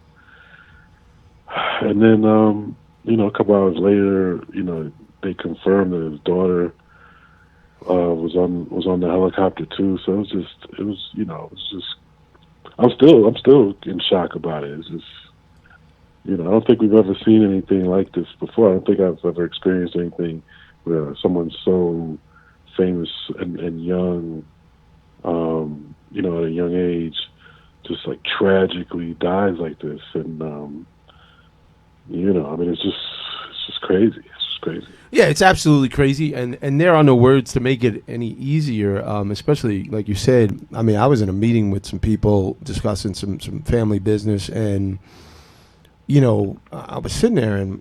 And then, a couple hours later, they confirmed that his daughter was on the helicopter too. So it was I'm still in shock about it. It's just, I don't think we've ever seen anything like this before. I don't think I've ever experienced anything where someone so famous and young, at a young age, just like tragically dies like this. And, it's just crazy. It's just crazy. Yeah, it's absolutely crazy, and there are no words to make it any easier, especially, like you said. I mean, I was in a meeting with some people discussing some family business, and, I was sitting there, and,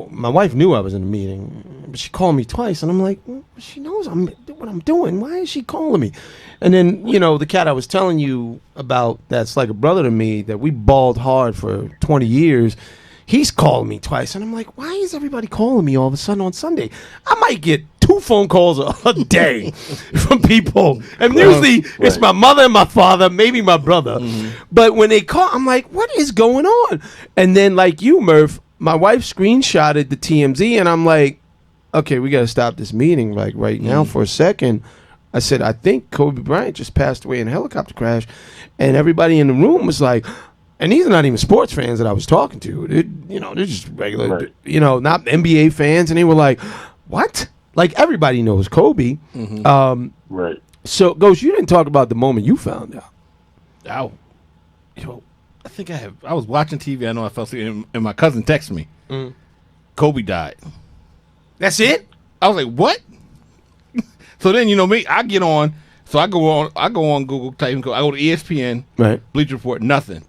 my wife knew I was in a meeting, but she called me twice, and I'm like, well, she knows what I'm doing. Why is she calling me? And then, the cat I was telling you about that's like a brother to me that we balled hard for 20 years, he's calling me twice, and I'm like, why is everybody calling me all of a sudden on Sunday? I might get 2 phone calls a day from people, and usually it's my mother and my father, maybe my brother. But when they call, I'm like, what is going on? And then, like you, Murph, my wife screenshotted the TMZ, and I'm like, okay, we got to stop this meeting like right now for a second. I said, I think Kobe Bryant just passed away in a helicopter crash, and everybody in the room was like, and these are not even sports fans that I was talking to. They're just regular, not NBA fans, and they were like, what? Like, everybody knows Kobe. Right. So, Ghost, you didn't talk about the moment you found out. I think I was watching TV. I know I fell asleep, and my cousin texted me. Kobe died. That's it? I was like, what? So then, me, I get on. So I go on Google, I go to ESPN, right? Bleacher Report, nothing.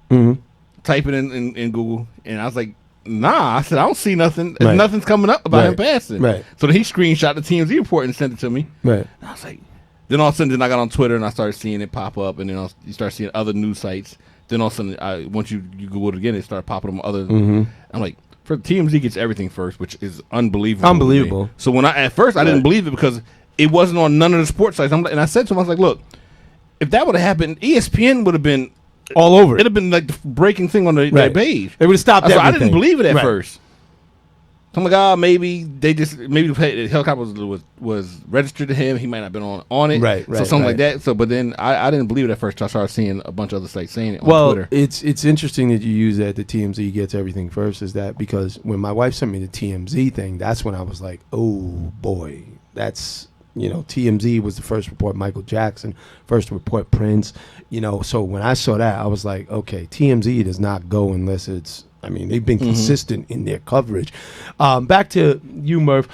Type it in Google, and I was like, nah. I said, I don't see nothing. Right. Nothing's coming up about him passing. Right. So then he screenshot the TMZ report and sent it to me. Right. And I was like, then all of a sudden, I got on Twitter and I started seeing it pop up, and then you start seeing other news sites. Then all of a sudden, once you Google it again, it started popping up other. I'm like, for TMZ gets everything first, which is unbelievable. Unbelievable. So when at first I didn't believe it because it wasn't on none of the sports sites. And I said to him, I was like, look, if that would have happened, ESPN would have been all over. It'd have been like the breaking thing on the page. It would have stopped everything. I didn't believe it at first. So I'm like, maybe the helicopter was registered to him. He might not have been on it. Right. So something like that. So, but then I didn't believe it at first. I started seeing a bunch of other sites saying it on Twitter. It's interesting that you use that the TMZ gets everything first. Is that because when my wife sent me the TMZ thing, that's when I was like, oh boy, that's. TMZ was the first report Michael Jackson, first report Prince, so when I saw that, I was like, okay, TMZ does not go unless they've been consistent in their coverage. Back to you, Murph.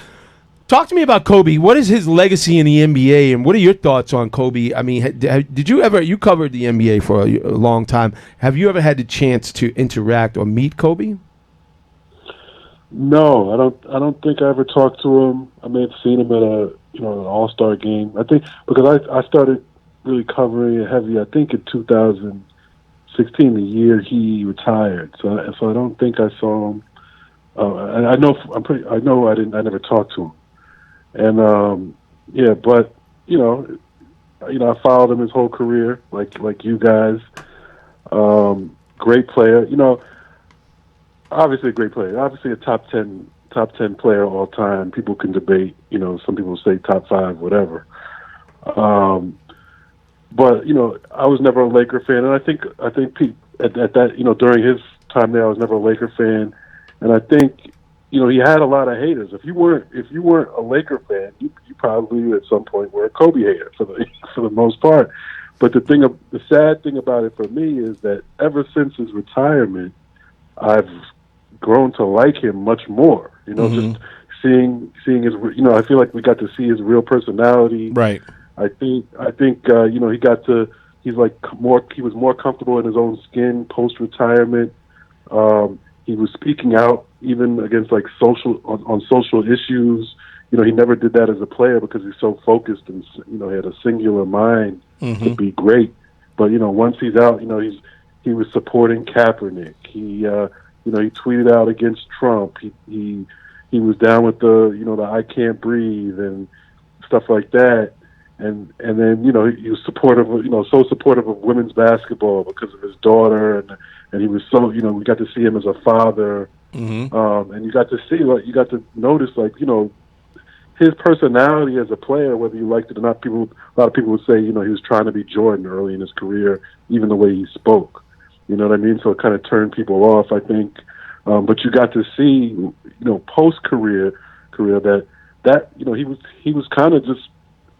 Talk to me about Kobe. What is his legacy in the NBA, and what are your thoughts on Kobe? I mean, did you ever, you covered the NBA for a long time. Have you ever had the chance to interact or meet Kobe? No, I don't think I ever talked to him. I may have seen him at an All-Star game. I think because I started really covering it heavy. I think in 2016, the year he retired. So I don't think I saw him. I know I never talked to him. And but I followed him his whole career, like you guys. Great player. Obviously a great player. Obviously a top 10 player of all time. People can debate, some people say top 5, whatever. But I was never a Laker fan, and I think at that, during his time there, I was never a Laker fan, and I think, he had a lot of haters. If you weren't a Laker fan, you probably at some point were a Kobe hater for the most part. But the sad thing about it for me is that ever since his retirement, I've grown to like him much more. Just seeing his. I feel like we got to see his real personality. Right. I think he got to. He was more comfortable in his own skin post retirement. He was speaking out even against on social issues. He never did that as a player because he's so focused and he had a singular mind to be great. But once he's out, he was supporting Kaepernick. He tweeted out against Trump. He was down with the I can't breathe and stuff like that. And then he was supportive of so supportive of women's basketball because of his daughter, and he was so we got to see him as a father, and you got to notice his personality as a player, whether you liked it or not. A lot of people would say he was trying to be Jordan early in his career, even the way he spoke. You know what I mean? So it kind of turned people off, I think. But you got to see post career that he was kind of just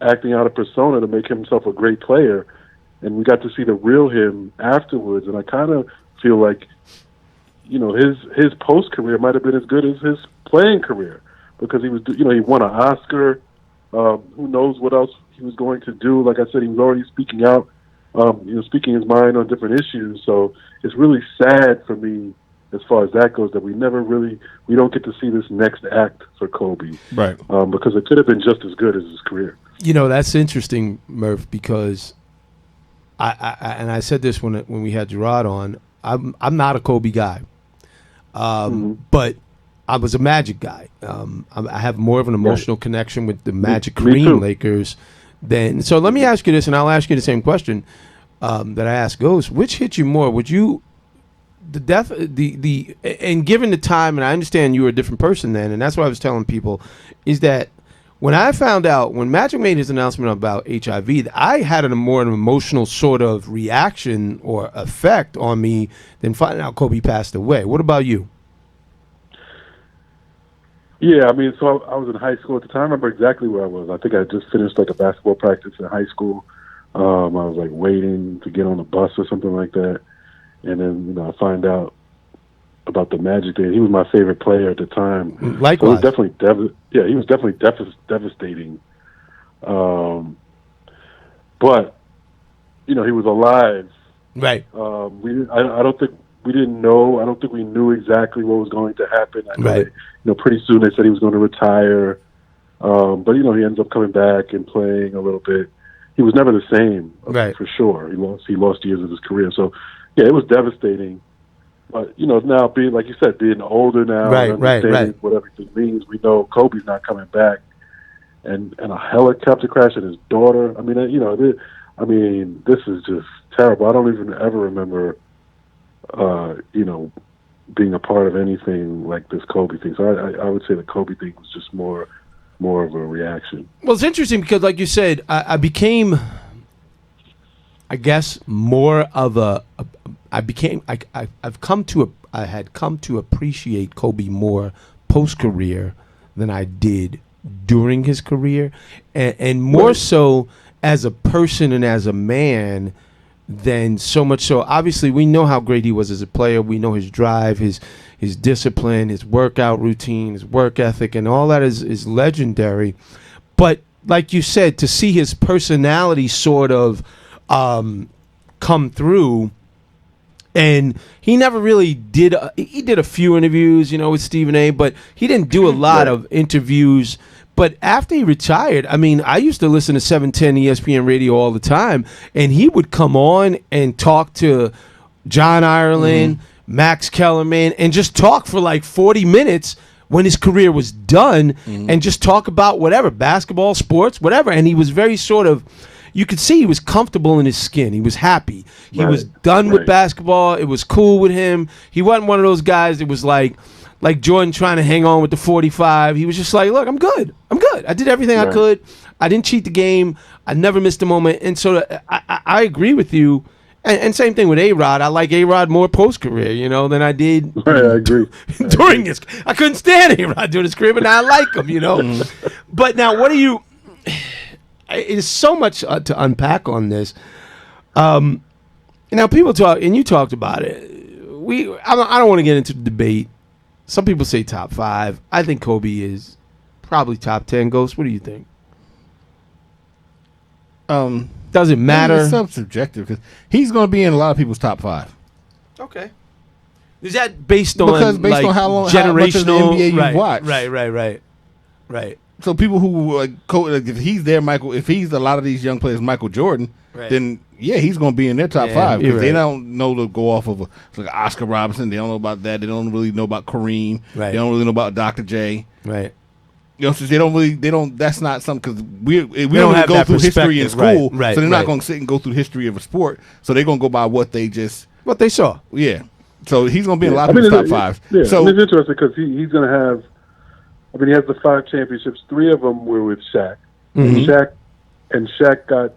acting out a persona to make himself a great player, and we got to see the real him afterwards. And I kind of feel like his post career might have been as good as his playing career because he was he won an Oscar. Who knows what else he was going to do? Like I said, he was already speaking out, speaking his mind on different issues. So it's really sad for me as far as that goes that we don't get to see this next act for Kobe, right? Because it could have been just as good as his career. That's interesting, Murph, because I said this when we had Gerard on. I'm not a Kobe guy. But I was a Magic guy. I have more of an emotional connection with the Magic Me too. Kareem Lakers than. So let me ask you this, and I'll ask you the same question that I asked Ghost. Which hit you more? Would you and given the time, and I understand you were a different person then, and that's what I was telling people, is that when I found out, when Magic made his announcement about HIV, I had an emotional sort of reaction or effect on me than finding out Kobe passed away. What about you? Yeah, I mean, so I was in high school at the time. I remember exactly where I was. I think I had just finished like a basketball practice in high school. I was like waiting to get on a bus or something like that. And then, I find out about the Magic thing. He was my favorite player at the time. Likewise. So it was definitely, he was definitely devastating. But, he was alive. Right. I don't think we didn't know. I don't think we knew exactly what was going to happen. I know Right. that, pretty soon they said he was going to retire. But, he ends up coming back and playing a little bit. He was never the same, Right. for sure. He lost years of his career. So, yeah, it was devastating. But, now being, like you said, being older now, Right, and right, understanding what everything means, we know Kobe's not coming back. And a helicopter crash and his daughter. I mean, this is just terrible. I don't even ever remember, being a part of anything like this Kobe thing. So I would say the Kobe thing was just more of a reaction. Well, it's interesting because, like you said, I became, I guess, more of I had come to appreciate Kobe more post career than I did during his career, and more so as a person and as a man than so much so. Obviously, we know how great he was as a player. We know his drive, his discipline, his workout routine, his work ethic, and all that is legendary. But like you said, to see his personality sort of come through, and he never really did. He did a few interviews, with Stephen A., but he didn't do a lot of interviews. But after he retired, I mean, I used to listen to 710 ESPN radio all the time, and he would come on and talk to John Ireland, Max Kellerman, and just talk for like 40 minutes when his career was done, and just talk about whatever, basketball, sports, whatever. And he was very sort of, you could see he was comfortable in his skin. He was happy. He was done with basketball. It was cool with him. He wasn't one of those guys that was like Jordan trying to hang on with the 45. He was just like, look, I'm good. I did everything I could. I didn't cheat the game. I never missed a moment. And so I agree with you. And same thing with A-Rod. I like A-Rod more post-career, than I did I agree. during his. I couldn't stand A-Rod during his career, but now I like him, But now what do you... There's so much to unpack on this. Now people talk, and you talked about it. I don't want to get into the debate. Some people say top 5. I think Kobe is probably top 10. Ghost, what do you think? Does it matter? It's subjective because he's going to be in a lot of people's top 5. Okay. Is that based on on how long, how much of the NBA you've watched? Right. So people who if he's there, if he's a lot of these young players, Michael Jordan, then he's going to be in their top 5 because they don't know to go off of like Oscar Robertson. They don't know about that. They don't really know about Kareem. Right. They don't really know about Dr. J. Right. So they don't. That's not something because we don't don't have go that through history in perspective. school. Right. So they're not going to sit and go through the history of a sport. So they're going to go by what they saw. Yeah. So he's going to be in a lot of people's top 5. Yeah. So it's interesting because he's going to have. I mean, he has the 5 championships. 3 of them were with Shaq. And Shaq got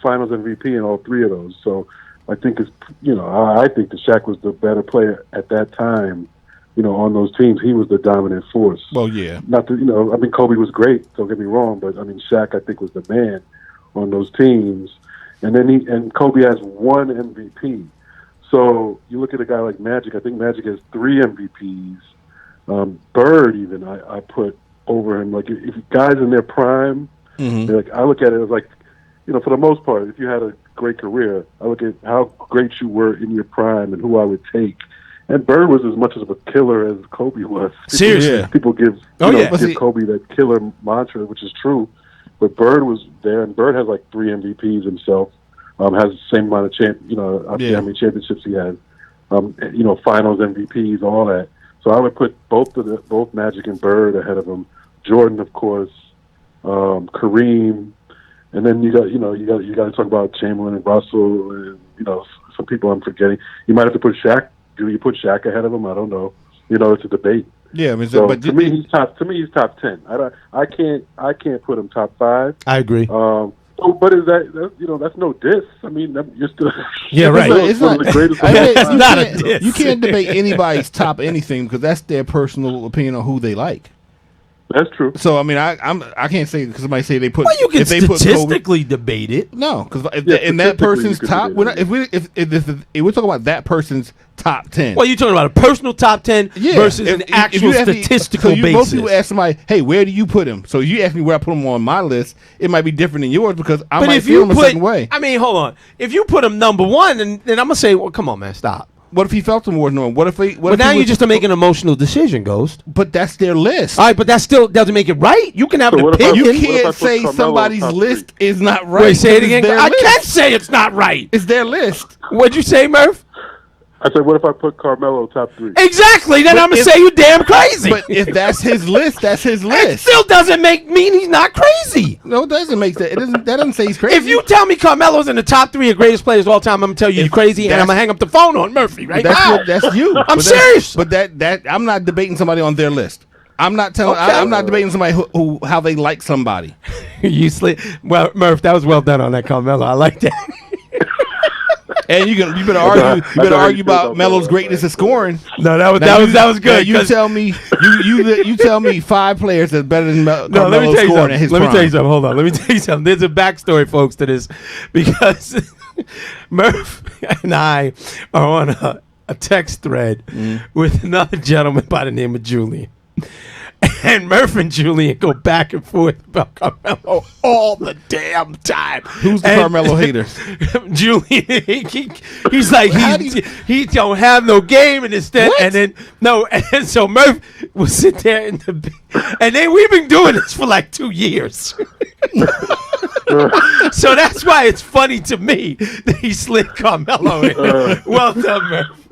Finals MVP in all 3 of those. So I think I think that Shaq was the better player at that time. On those teams, he was the dominant force. Well, yeah. Not that I mean, Kobe was great. Don't get me wrong, but I mean, Shaq I think was the man on those teams. And then Kobe has 1 MVP. So you look at a guy like Magic. I think Magic has 3 MVPs. Bird, even I put over him. Like if guys in their prime, I look at it as like, for the most part, if you had a great career, I look at how great you were in your prime and who I would take. And Bird was as much of a killer as Kobe was. Seriously, people give give Kobe that killer mantra, which is true. But Bird was there, and Bird has like 3 MVPs himself. Has the same amount of how many championships he has. Finals MVPs, all that. So I would put both Magic and Bird ahead of him. Jordan, of course, Kareem, and then you got to talk about Chamberlain and Russell, and some people I'm forgetting. You might have to put Shaq. Do you put Shaq ahead of him? I don't know. It's a debate. Yeah, I mean, so to me he's top 10. I can't put him top 5. I agree. But is that's no diss. I mean, you're still right. It's one not, of the greatest. It's not a diss. You can't debate anybody's top anything because that's their personal opinion on who they like. That's true. So I mean, I can't say because somebody say they put. Well, you can if they statistically debate it. No, because in that person's top, if we're talking about that person's top 10. Well, you're talking about a personal top 10 versus an actual statistical basis. Most people ask somebody, "Hey, where do you put him?" So you ask me where I put him on my list. It might be different than yours because I might feel him a certain way. I mean, hold on. If you put him number 1, then I'm gonna say, well, come on, man, stop. What if he felt him more than one? What if now you just make an emotional decision, Ghost. But that's their list. All right, but that still doesn't make it right. You can have an opinion. You can't say somebody's list is not right. Wait, say it again. I can't say it's not right. It's their list. What'd you say, Murph? I said, what if I put Carmelo top 3? Exactly. Then I'm going to say you damn crazy. But if that's his list, that's his list. It still doesn't mean he's not crazy. No, it doesn't make that. That doesn't say he's crazy. If you tell me Carmelo's in the top 3 of greatest players of all time, I'm going to tell you you're crazy, and I'm going to hang up the phone on Murphy right now. That's you. I'm serious. But that I'm not debating somebody on their list. I'm not telling. Okay. I'm not debating somebody who how they like somebody. Well, Murph, that was well done on that Carmelo. I like that. And you better argue. You better argue about Melo's greatness of scoring. No, that was good. You tell me. You tell me 5 players that's better than Melo's scoring at his prime. Let me tell you something. Hold on. Let me tell you something. There's a backstory, folks, to this because Murph and I are on a text thread with another gentleman by the name of Julian. And Murph and Julian go back and forth about Carmelo all the damn time. Who's the Carmelo hater? Julian. He's like he don't have no game in his stead. And then and so Murph will sit there and then we've been doing this for like 2 years. So that's why it's funny to me that he slid Carmelo in. Well done, Murph.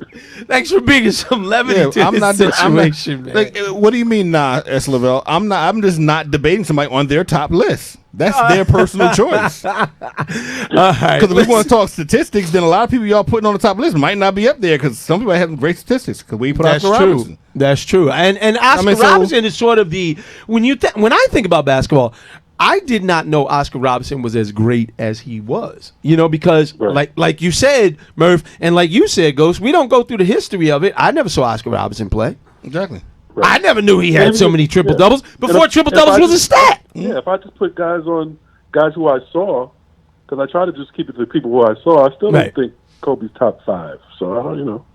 Thanks for bringing some levity to this situation, man. Like, what do you mean, S. Lavelle? I'm just not debating somebody on their top list. That's their personal choice. All right. Because if we want to talk statistics, then a lot of people y'all putting on the top list might not be up there because some people have great statistics. Because we put Oscar Robertson. That's true. And Oscar Robertson is sort of the when I think about basketball. I did not know Oscar Robertson was as great as he was, because like you said, Murph, and like you said, Ghost, we don't go through the history of it. I never saw Oscar Robertson play. Exactly. Right. I never knew he had so many triple-doubles before triple-doubles was a stat. Yeah, if I just put guys who I saw, because I try to just keep it to the people who I saw, I still don't think Kobe's top 5. So,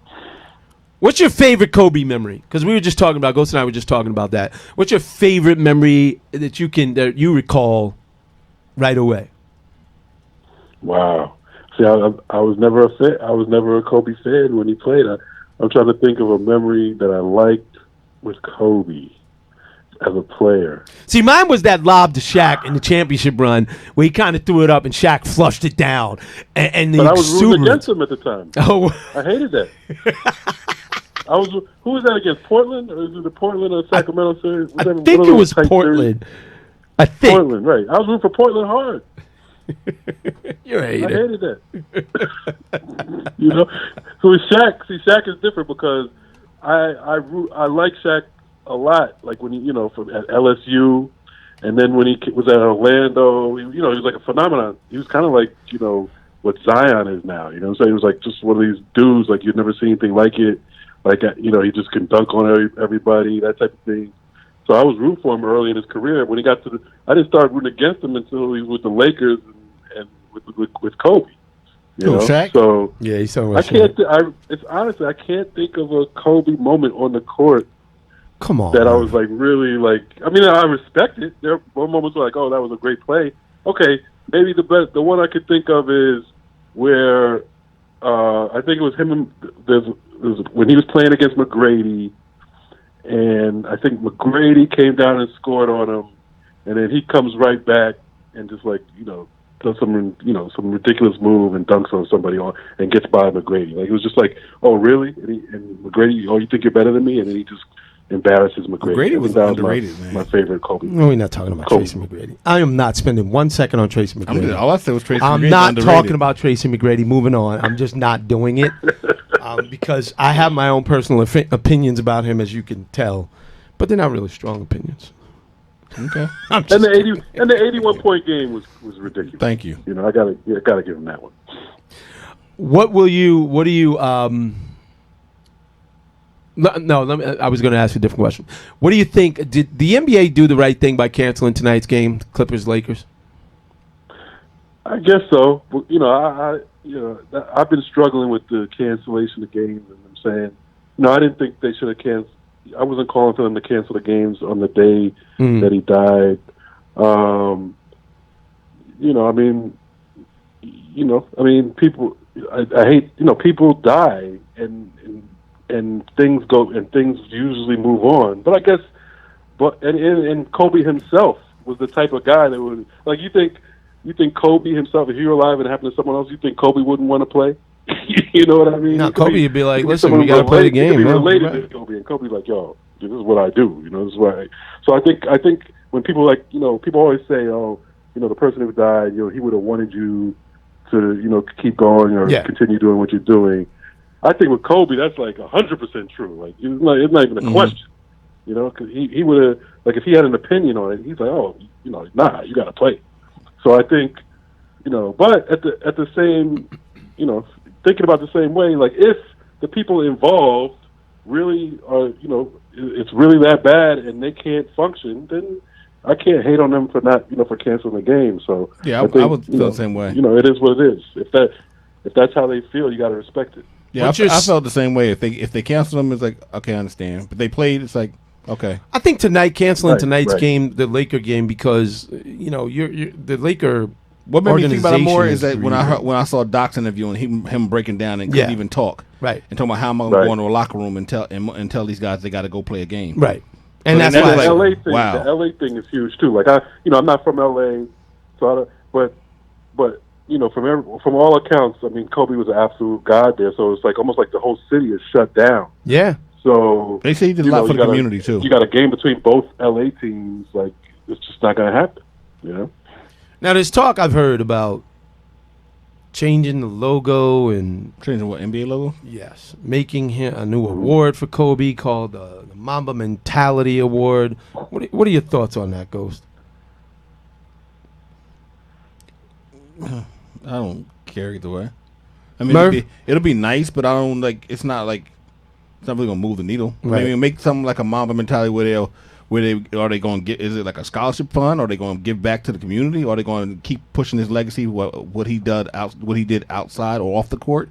What's your favorite Kobe memory? Because we were just talking about, Ghost and I were just talking about that. What's your favorite memory that you recall right away? Wow. See, I was never a fan. I was never a Kobe fan when he played. I'm trying to think of a memory that I liked with Kobe as a player. See, mine was that lob to Shaq in the championship run where he kind of threw it up and Shaq flushed it down. And but I was rooting against him at the time. Oh, I hated that. Who was that against? Portland? Or is it the Portland or Sacramento series? I think it was Portland. Series? I think. Portland, right. I was rooting for Portland hard. You're a hater. I hated that. So with Shaq, Shaq is different because I like Shaq a lot. Like when he, from at LSU, and then when he was at Orlando, he was like a phenomenon. He was kind of like, what Zion is now. So he was like just one of these dudes like you'd never seen anything like it. Like, he just can dunk on everybody, that type of thing. So I was rooting for him early in his career. When he got to I didn't start rooting against him until he was with the Lakers and with Kobe. Shaq? So yeah, he's so much. It's honestly, I can't think of a Kobe moment on the court. Come on, that I was like really like. I mean, I respect it. There were moments where like, oh, that was a great play. Okay, maybe the one I could think of is where I think it was him. When he was playing against McGrady, and I think McGrady came down and scored on him, and then he comes right back and just like does some ridiculous move and dunks on somebody and gets by McGrady. Like, it was just like, oh really? And McGrady, oh, you think you're better than me? And then he just embarrasses McGrady. McGrady was that underrated, man. My favorite Kobe. No, we're not talking about Kobe. Tracy McGrady. I am not spending 1 second on Tracy McGrady. All I said was Tracy I'm McGrady's not underrated. talking about Tracy McGrady. Moving on. I'm just not doing it because I have my own personal opinions about him, as you can tell, but they're not really strong opinions. Okay. And the 81 point game was ridiculous. Thank you. You know, I gotta give him that one. What do you? No, I was going to ask a different question. What do you think? Did the NBA do the right thing by canceling tonight's game, Clippers Lakers? I guess so. You know, I've been struggling with the cancellation of games, and I'm saying, I didn't think they should have canceled. I wasn't calling for them to cancel the games on the day that he died. People. I hate. People die, and things go, and things usually move on. But I guess, and Kobe himself was the type of guy that would, like, you think Kobe himself, if he were alive and it happened to someone else, you think Kobe wouldn't want to play? You know what I mean? No, Kobe would be like, listen, we got to play the game. He related to Kobe, and Kobe's like, yo, this is what I do. This is why. So I think when people people always say, oh, the person who died, he would have wanted you to, keep going or continue doing what you're doing. I think with Kobe, that's like 100% true. Like, it's not even a question. Because he would have, like, if he had an opinion on it, he's like, oh, nah, you got to play. So I think, but at the same, thinking about the same way, like, if the people involved really are, it's really that bad and they can't function, then I can't hate on them for not, for canceling the game. So yeah, I would feel the same way. It is what it is. If that's how they feel, you got to respect it. Yeah, I felt the same way. If they cancel them, it's like, okay, I understand. But they played, it's like, okay. I think canceling tonight's game, the Laker game, because you're the Laker. What made me think about it more is that really when I saw Doc's interview and him breaking down and couldn't even talk, right, and talking about how am I going to go into a locker room and tell these guys they got to go play a game, right, and so that's why the LA thing. Wow. The LA thing is huge too. Like, I'm not from LA, so but from all accounts, I mean, Kobe was an absolute god there. So it's like almost like the whole city is shut down. Yeah. So they say he did a lot for the community too. You got a game between both LA teams. Like, it's just not going to happen. Now there's talk I've heard about changing the logo and changing what, NBA logo? Yes, making him a new award for Kobe called the Mamba Mentality Award. What are your thoughts on that, Ghost? I don't care either way. I mean, it'll be nice, but I don't like. It's not really gonna move the needle. Right. Maybe make something like a Mamba Mentality where are they going to get? Is it like a scholarship fund? Are they going to give back to the community? Or are they going to keep pushing his legacy? What he did outside or off the court?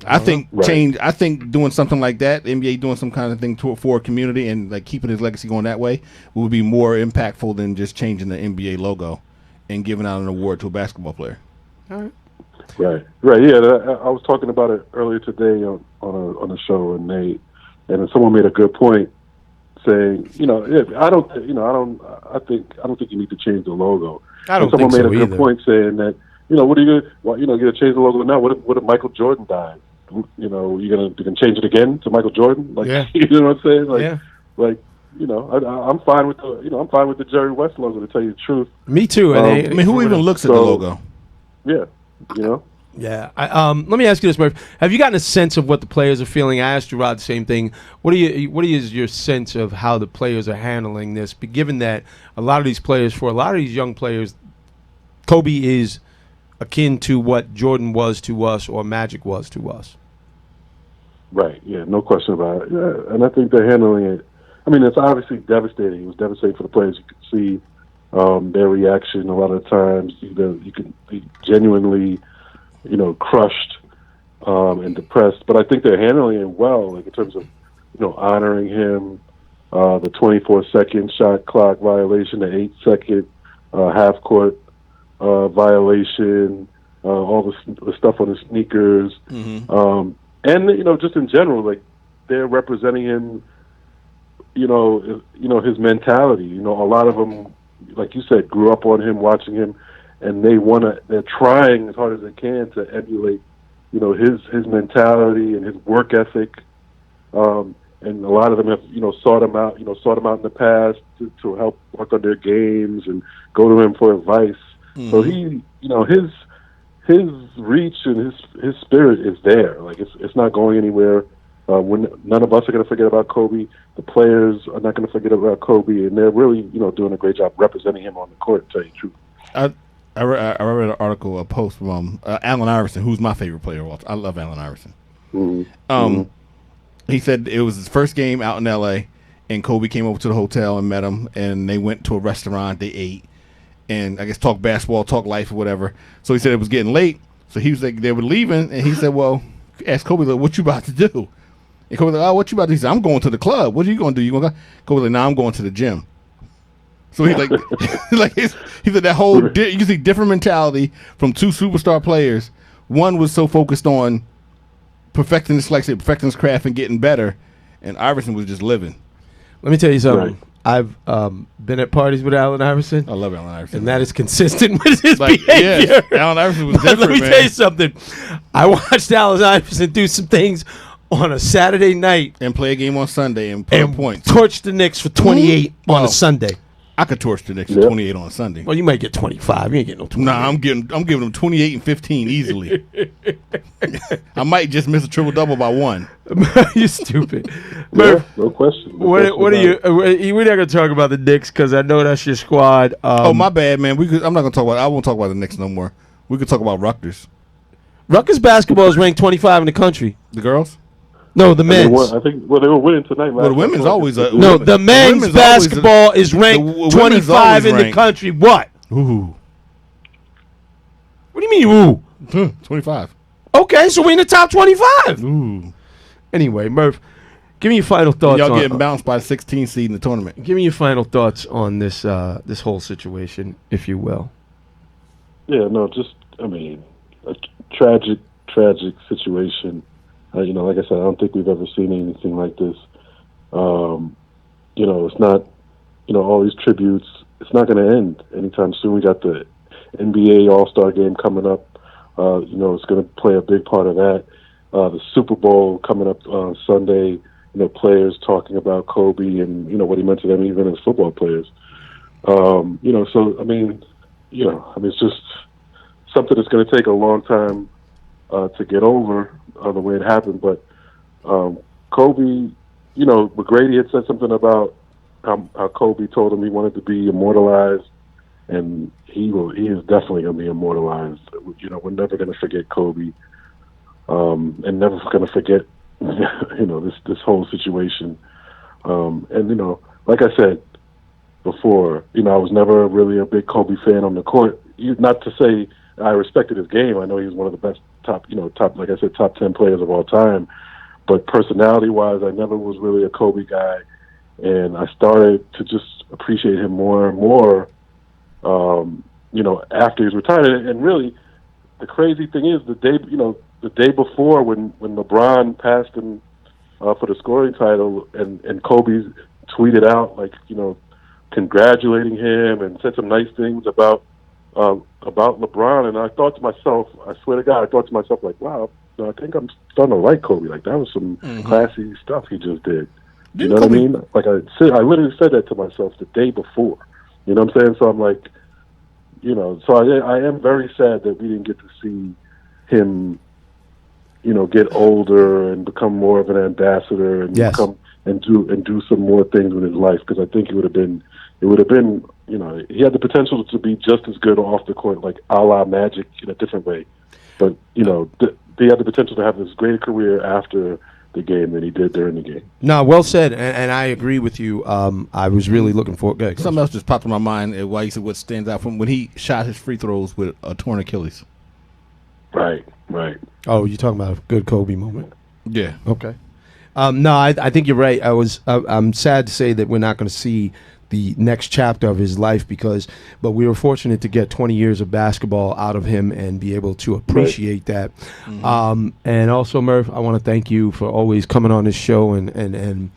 I think change. I think doing something like that, NBA doing some kind of thing for a community and like keeping his legacy going that way would be more impactful than just changing the NBA logo and giving out an award to a basketball player. All right. Right. Yeah, I was talking about it earlier today on a show, and someone made a good point, saying, I don't think you need to change the logo. I don't think so. Someone made a either. good point saying that, what are you gonna change the logo now? What if Michael Jordan died? You can change it again to Michael Jordan? Like, yeah. You know what I'm saying? Like, yeah. Like, I'm fine with the Jerry West logo, to tell you the truth. Me too. Who even looks at the logo? Yeah, Yeah. Let me ask you this, Murph. Have you gotten a sense of what the players are feeling? I asked you, Rod, the same thing. What is your sense of how the players are handling this? Given that a lot of these players, for a lot of these young players, Kobe is akin to what Jordan was to us or Magic was to us. Right. Yeah. No question about it. Yeah, and I think they're handling it. I mean, it's obviously devastating. It was devastating for the players. You could see their reaction a lot of times. You can be genuinely, crushed and depressed. But I think they're handling it well, like in terms of, honoring him, the 24-second shot clock violation, the 8-second half-court violation, all the stuff on his sneakers, and just in general, like they're representing him. His mentality. A lot of them, like you said, grew up on him, watching him, and they're trying as hard as they can to emulate, his mentality and his work ethic. And a lot of them have, sought him out in the past to help work on their games and go to him for advice. Mm-hmm. So he, his reach and his spirit is there. Like it's not going anywhere. When none of us are going to forget about Kobe, the players are not going to forget about Kobe, and they're really, doing a great job representing him on the court. To tell you the truth. I read an article, a post from Allen Iverson, who's my favorite player. I love Allen Iverson. Mm-hmm. He said it was his first game out in L.A., and Kobe came over to the hotel and met him, and they went to a restaurant. They ate, and I guess talked basketball, talked life or whatever. So he said it was getting late, so he was like, they were leaving, and he said, well, asked Kobe, like, what you about to do? And Kobe was like, oh, what you about to do? He said, I'm going to the club. What are you going to do? You going to go? Kobe was like, nah, I'm going to the gym. So he's like, he said that whole, you can see different mentality from two superstar players. One was so focused on perfecting his craft and getting better, and Iverson was just living. Let me tell you something. Right. I've been at parties with Allen Iverson. I love Allen Iverson, and that is consistent with his behavior. Yes, Allen Iverson was different. Let me tell you something. I watched Allen Iverson do some things on a Saturday night and play a game on Sunday and put up points. Torch the Knicks for 28 on a Sunday. I could torch the Knicks for 28 on a Sunday. Well, you might get 25. You ain't getting no 28. Nah, I'm giving them 28 and 15 easily. I might just miss a triple double by one. You're stupid. Yeah, no question. What are you? We're not gonna talk about the Knicks because I know that's your squad. Oh, my bad, man. I'm not gonna talk about. I won't talk about the Knicks no more. We could talk about Rutgers. Rutgers basketball is ranked 25 in the country. The girls? No, the men's. I think. Well, they were winning tonight. Well, the women's always. The men's basketball is ranked 25 in the country. What? Ooh. What do you mean, ooh? 25. Okay, so we're in the top 25. Ooh. Anyway, Murph, give me your final thoughts. Y'all getting bounced by the 16th seed in the tournament. Give me your final thoughts on this this whole situation, if you will. Yeah, no, a tragic situation. Like I said, I don't think we've ever seen anything like this. It's not, all these tributes, it's not going to end anytime soon. We got the NBA All-Star game coming up. It's going to play a big part of that. The Super Bowl coming up on Sunday, players talking about Kobe and, what he meant to them, even as football players. It's just something that's going to take a long time to get over the way it happened. But Kobe, McGrady had said something about how Kobe told him he wanted to be immortalized, and he is definitely going to be immortalized. We're never going to forget Kobe, and never going to forget, this whole situation. Like I said before, I was never really a big Kobe fan on the court. Not to say I respected his game. I know he was one of the best top 10 players of all time. But personality-wise, I never was really a Kobe guy, and I started to just appreciate him more and more, after he's retired. And really, the crazy thing is the day before when LeBron passed him for the scoring title, and Kobe tweeted out congratulating him and said some nice things about LeBron, and I thought to myself, I swear to God, like, wow, I think I'm starting to like Kobe. Like, that was some classy stuff he just did. You know what I mean? Like, I literally said that to myself the day before. You know what I'm saying? So I'm like, so I am very sad that we didn't get to see him, get older and become more of an ambassador and become and do some more things with his life, because I think it would have been, he had the potential to be just as good off the court, like a la Magic in a different way. But, he had the potential to have this great career after the game than he did during the game. No, well said, and I agree with you. I was really looking for it. Something else just popped in my mind while you said what stands out from when he shot his free throws with a torn Achilles. Right. Oh, you're talking about a good Kobe moment. Yeah. Okay. No, I think you're right. I'm sad to say that we're not going to see the next chapter of his life but we were fortunate to get 20 years of basketball out of him and be able to appreciate that. And also, Murph, I want to thank you for always coming on this show and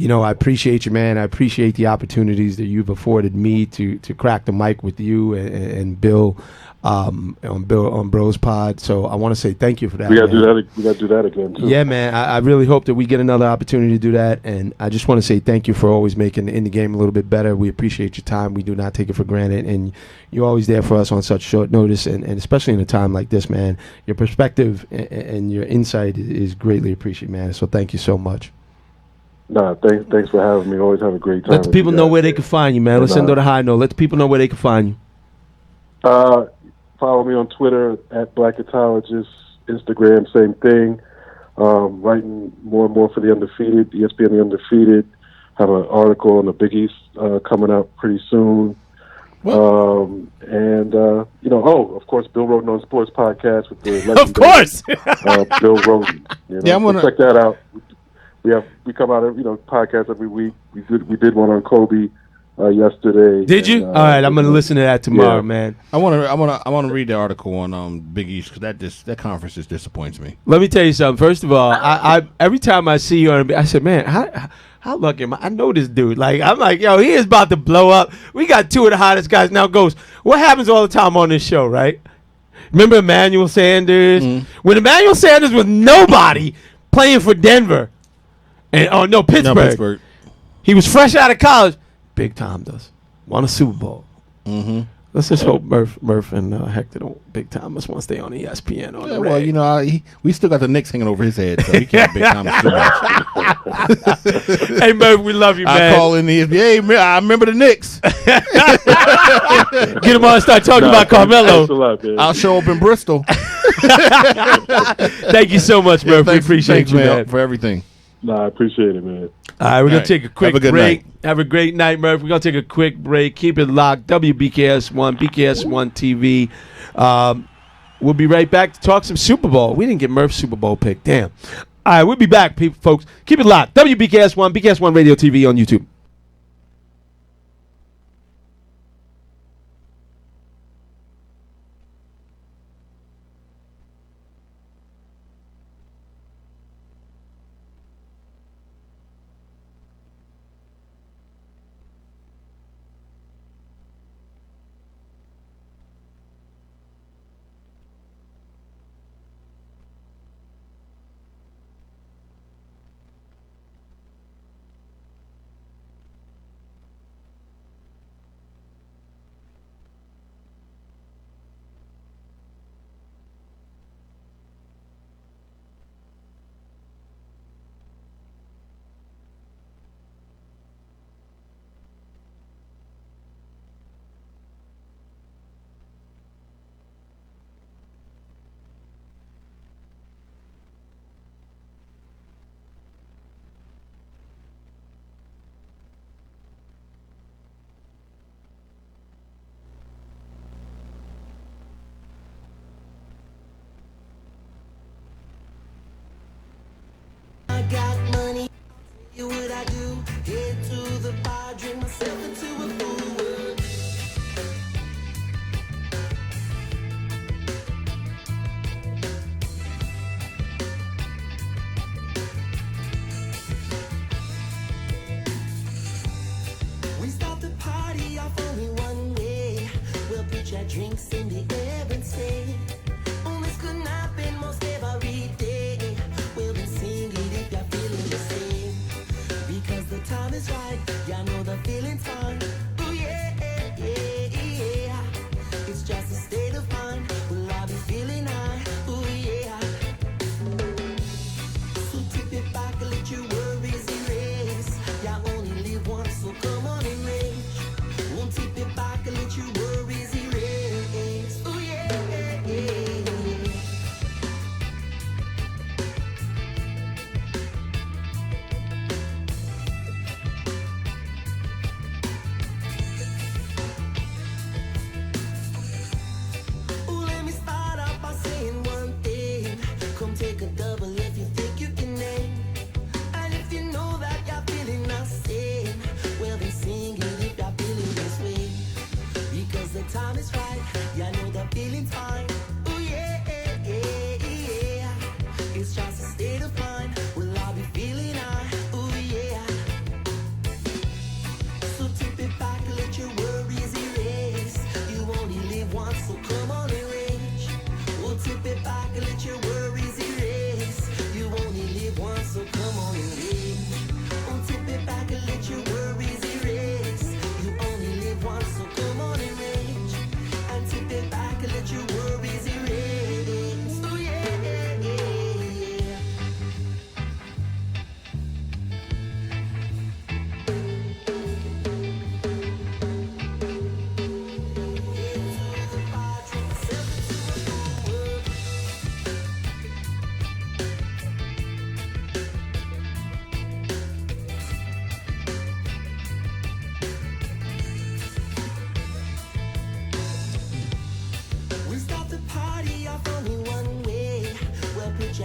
I appreciate you, man. I appreciate the opportunities that you've afforded me to crack the mic with you and Bill on Bros Pod. So I want to say thank you for that. We gotta man. do that. We gotta do that again too. Yeah, man. I really hope that we get another opportunity to do that. And I just want to say thank you for always making the indie game a little bit better. We appreciate your time. We do not take it for granted. And you're always there for us on such short notice. And especially in a time like this, man, your perspective and your insight is greatly appreciated, man. So thank you so much. Nah, thanks for having me. Always have a great time. Let the with people you know guys. where they can find you, man. Let's And, end on a high note. Let the people know where they can find you. Follow me on Twitter at Blackatologist, Instagram, same thing. Writing more and more for the Undefeated, ESPN The Undefeated. Have an article on the Big East coming out pretty soon. Of course, Bill Roden on Sports Podcast with the legendary, Of course. Bill Roden. Yeah, I'm gonna check that out. We come out podcast every week. We did one on Kobe yesterday. Did you? All right, I'm gonna listen to that tomorrow, man. I want to read the article on Big East because that conference just disappoints me. Let me tell you something. First of all, I every time I see you on, I said, man, how lucky am I? I know this dude. Like, I'm like, yo, he is about to blow up. We got two of the hottest guys now. Ghost, what happens all the time on this show, right? Remember Emmanuel Sanders? When Emmanuel Sanders was nobody playing for Denver, and Pittsburgh. No, Pittsburgh. He was fresh out of college. Big time does. Won a Super Bowl. Mm-hmm. Let's just hope Murph and Hector don't big time us want to stay on ESPN. Yeah, well, we still got the Knicks hanging over his head, so he can't big time us too much. Hey, Murph, we love you, man. I call in the NBA. Hey, I remember the Knicks. Get him on and start talking about Carmelo. Thanks a lot, man. I'll show up in Bristol. Thank you so much, Murph. We appreciate you, man. for everything. Nah, I appreciate it, man. All right, we're going All to right. take a quick Have a good break. night. Have a great night, Murph. We're going to take a quick break. Keep it locked. WBKS1, BKS1 TV. We'll be right back to talk some Super Bowl. We didn't get Murph's Super Bowl pick. Damn. All right, we'll be back, folks. Keep it locked. WBKS1, BKS1 Radio TV on YouTube.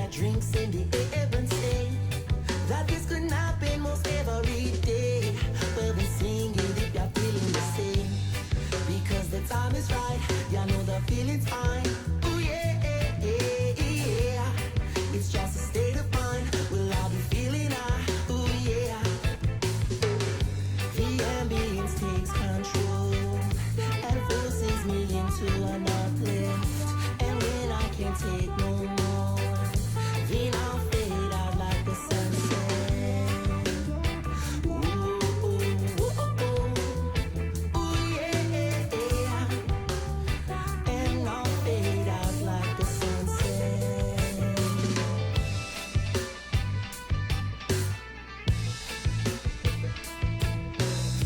our drinks in the air and say that this could happen most every day. We'll be singing if you're feeling the same, because the time is right. You know the feeling's fine. Ooh yeah, yeah. It's just a state of mind. We'll all be feeling high. Ooh yeah. The ambience takes control and forces me into an uplift. And when I can't take no more, then I'll fade out like the sunset. Ooh, yeah. And I'll fade out like the sunset.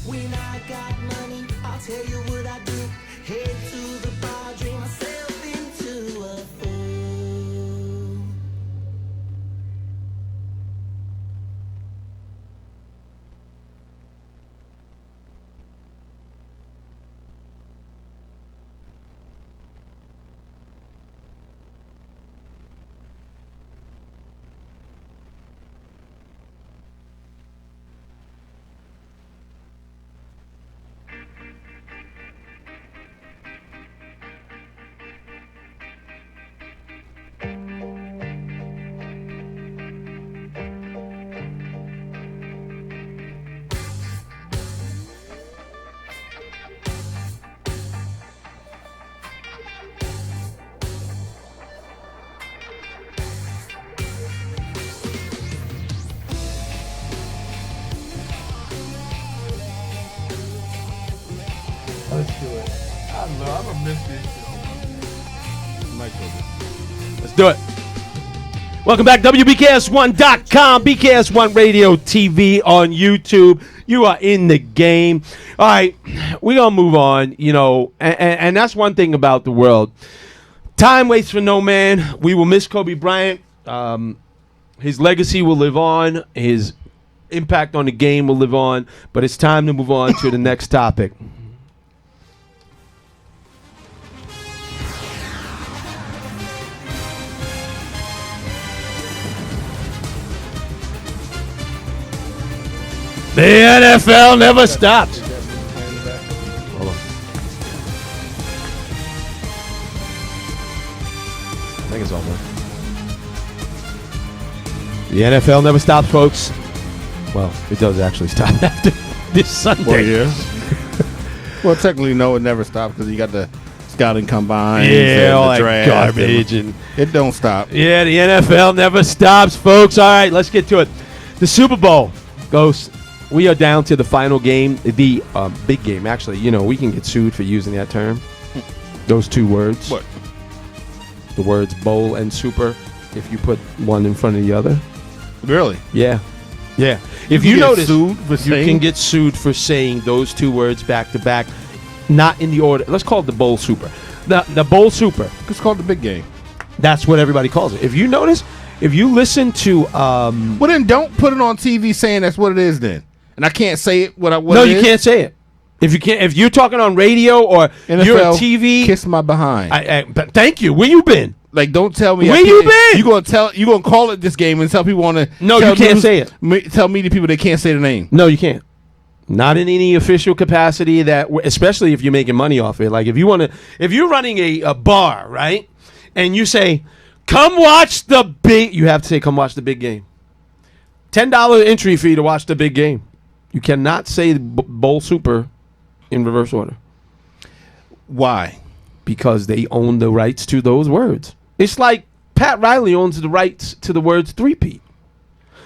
When I got money, I'll tell you what I do. Head to the bar, drink myself into a fool. Let's do it. I don't know. I'm gonna miss this show. Michael. Let's do it. Welcome back, WBKS1.com, BKS1 Radio TV on YouTube. You are in the game. All right, we're going to move on, you know, and that's one thing about the world. Time waits for no man. We will miss Kobe Bryant. His legacy will live on. His impact on the game will live on. But it's time to move on to the next topic. The NFL never stops. Hold on. I think it's all done. The NFL never stops, folks. Well, it does actually stop after this Sunday. Well, yeah. Well, technically, no, it never stops because you got the scouting combine. Yeah, all the that draft garbage. And it don't stop. yeah, the NFL never stops, folks. All right, let's get to it. The Super Bowl goes. We are down to the final game, the big game. Actually, you know, we can get sued for using that term. Those two words. What? The words bowl and super, if you put one in front of the other. Really? Yeah. Yeah. If you get notice, sued for you saying- can get sued for saying those two words back to back, not in the order. Let's call it the bowl super. The bowl super. It's called the big game. That's what everybody calls it. If you notice, if you listen to Well, then don't put it on TV saying that's what it is then. And I can't say it what no, it you is. can't say it. If you're talking on radio or NFL, you're on TV, kiss my behind. but thank you. Where you been? Like, don't tell me. Where you been? You gonna call it this game and tell people on the. No, tell you can't news- say it. Tell media people they can't say the name. No, you can't. Not in any official capacity. Especially if you're making money off it. Like if you're running a bar, right? And you say, "Come watch the big," you have to say, "Come watch the big game." $10 entry fee to watch the big game. You cannot say bowl super in reverse order Why? because they own the rights to those words. It's like Pat Riley owns the rights to the words three-peat.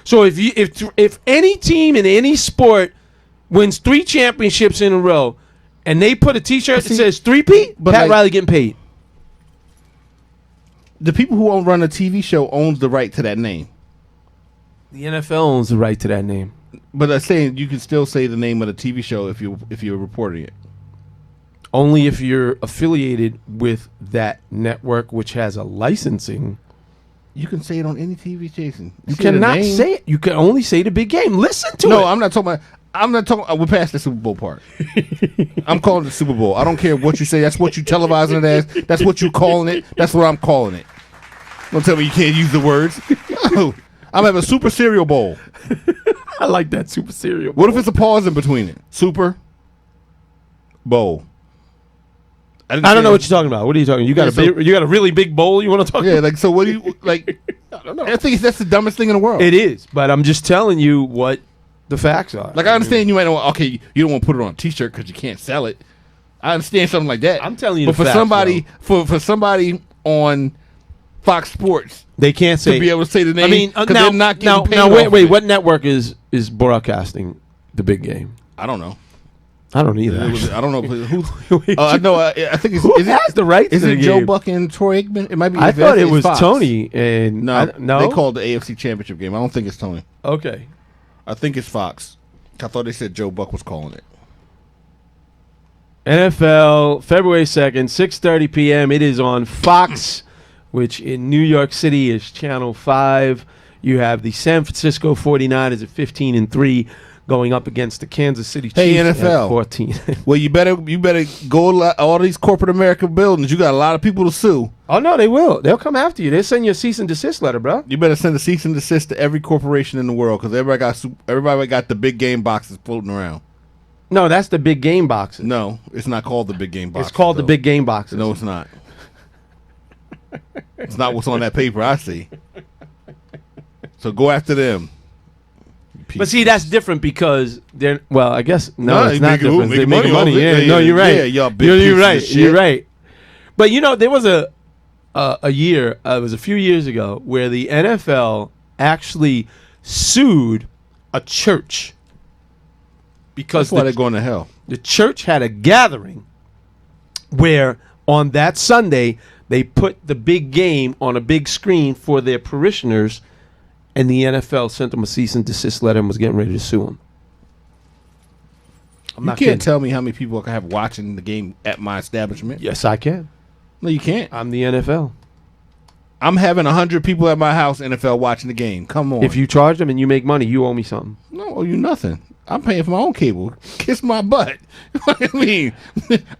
So if any team in any sport wins 3 championships in a row and they put a T-shirt that says three-peat, but Pat like- Riley getting paid. The people who run a TV show owns the right to that name. The NFL owns the right to that name. But I'm saying you can still say the name of the TV show if you're reporting it. Only if you're affiliated with that network, which has a licensing. You can say it on any TV station. You Say the cannot name. say it. You can only say the big game. Listen to it. No, I'm not talking about. We're past the Super Bowl part. I'm calling it the Super Bowl. I don't care what you say. That's what you televising it as. That's what you calling it. That's what I'm calling it. Don't tell me you can't use the words. Oh, I'm having a Super Cereal Bowl. I like that Super Cereal. What if it's a pause in between it? Super Bowl. I don't know what you're talking about. What are you talking? You got you got a really big bowl you want to talk about? Yeah, like so. What do you like? I don't know. I think that's the dumbest thing in the world. It is, but I'm just telling you what the facts are. Like I understand you might know. Okay, you don't want to put it on a T-shirt because you can't sell it. I understand something like that. I'm telling you, but the for facts, somebody, for somebody on Fox Sports, they can't say to be able to say the name. I mean, because they're not getting paid now, off wait. of it. What network is broadcasting the big game? I don't know. I don't either. I don't know who. I know. I think it's. Who is has it, the rights Is to it the Joe game? Buck and Troy Aikman? It might be. I thought it it's was Fox. Tony and No, no. they called the AFC Championship game. I don't think it's Tony. Okay. I think it's Fox. I thought they said Joe Buck was calling it. NFL, February 2nd, 6:30 p.m. It is on Fox, which in New York City is Channel 5. You have the San Francisco 49ers at 15-3 going up against the Kansas City Chiefs Hey, at NFL. 14. Well, you better go all these corporate America buildings. You got a lot of people to sue. Oh, no, they will. They'll come after you. They'll send you a cease and desist letter, bro. You better send a cease and desist to every corporation in the world because everybody got the big game boxes floating around. No, that's the big game boxes. No, it's not called the big game boxes. It's called though. the big game boxes. No, it's not. It's not what's on that paper I see. So go after them. But see, that's different because they're I guess No, it's not they different. make They make money money. off it. Yeah, no, you're right. Yeah, y'all big you're pieces right. of shit. You're right. But there was a year. It was a few years ago where the NFL actually sued a church because That's why they're going to hell. the church had a gathering where on that Sunday they put the big game on a big screen for their parishioners. And the NFL sent them a cease and desist letter and was getting ready to sue them. You can't tell me how many people I can have watching the game at my establishment. Yes, I can. No, you can't. I'm the NFL. I'm having 100 people at my house, NFL, watching the game. Come on. If you charge them and you make money, you owe me something. No, I owe you nothing. I'm paying for my own cable. Kiss my butt. I mean,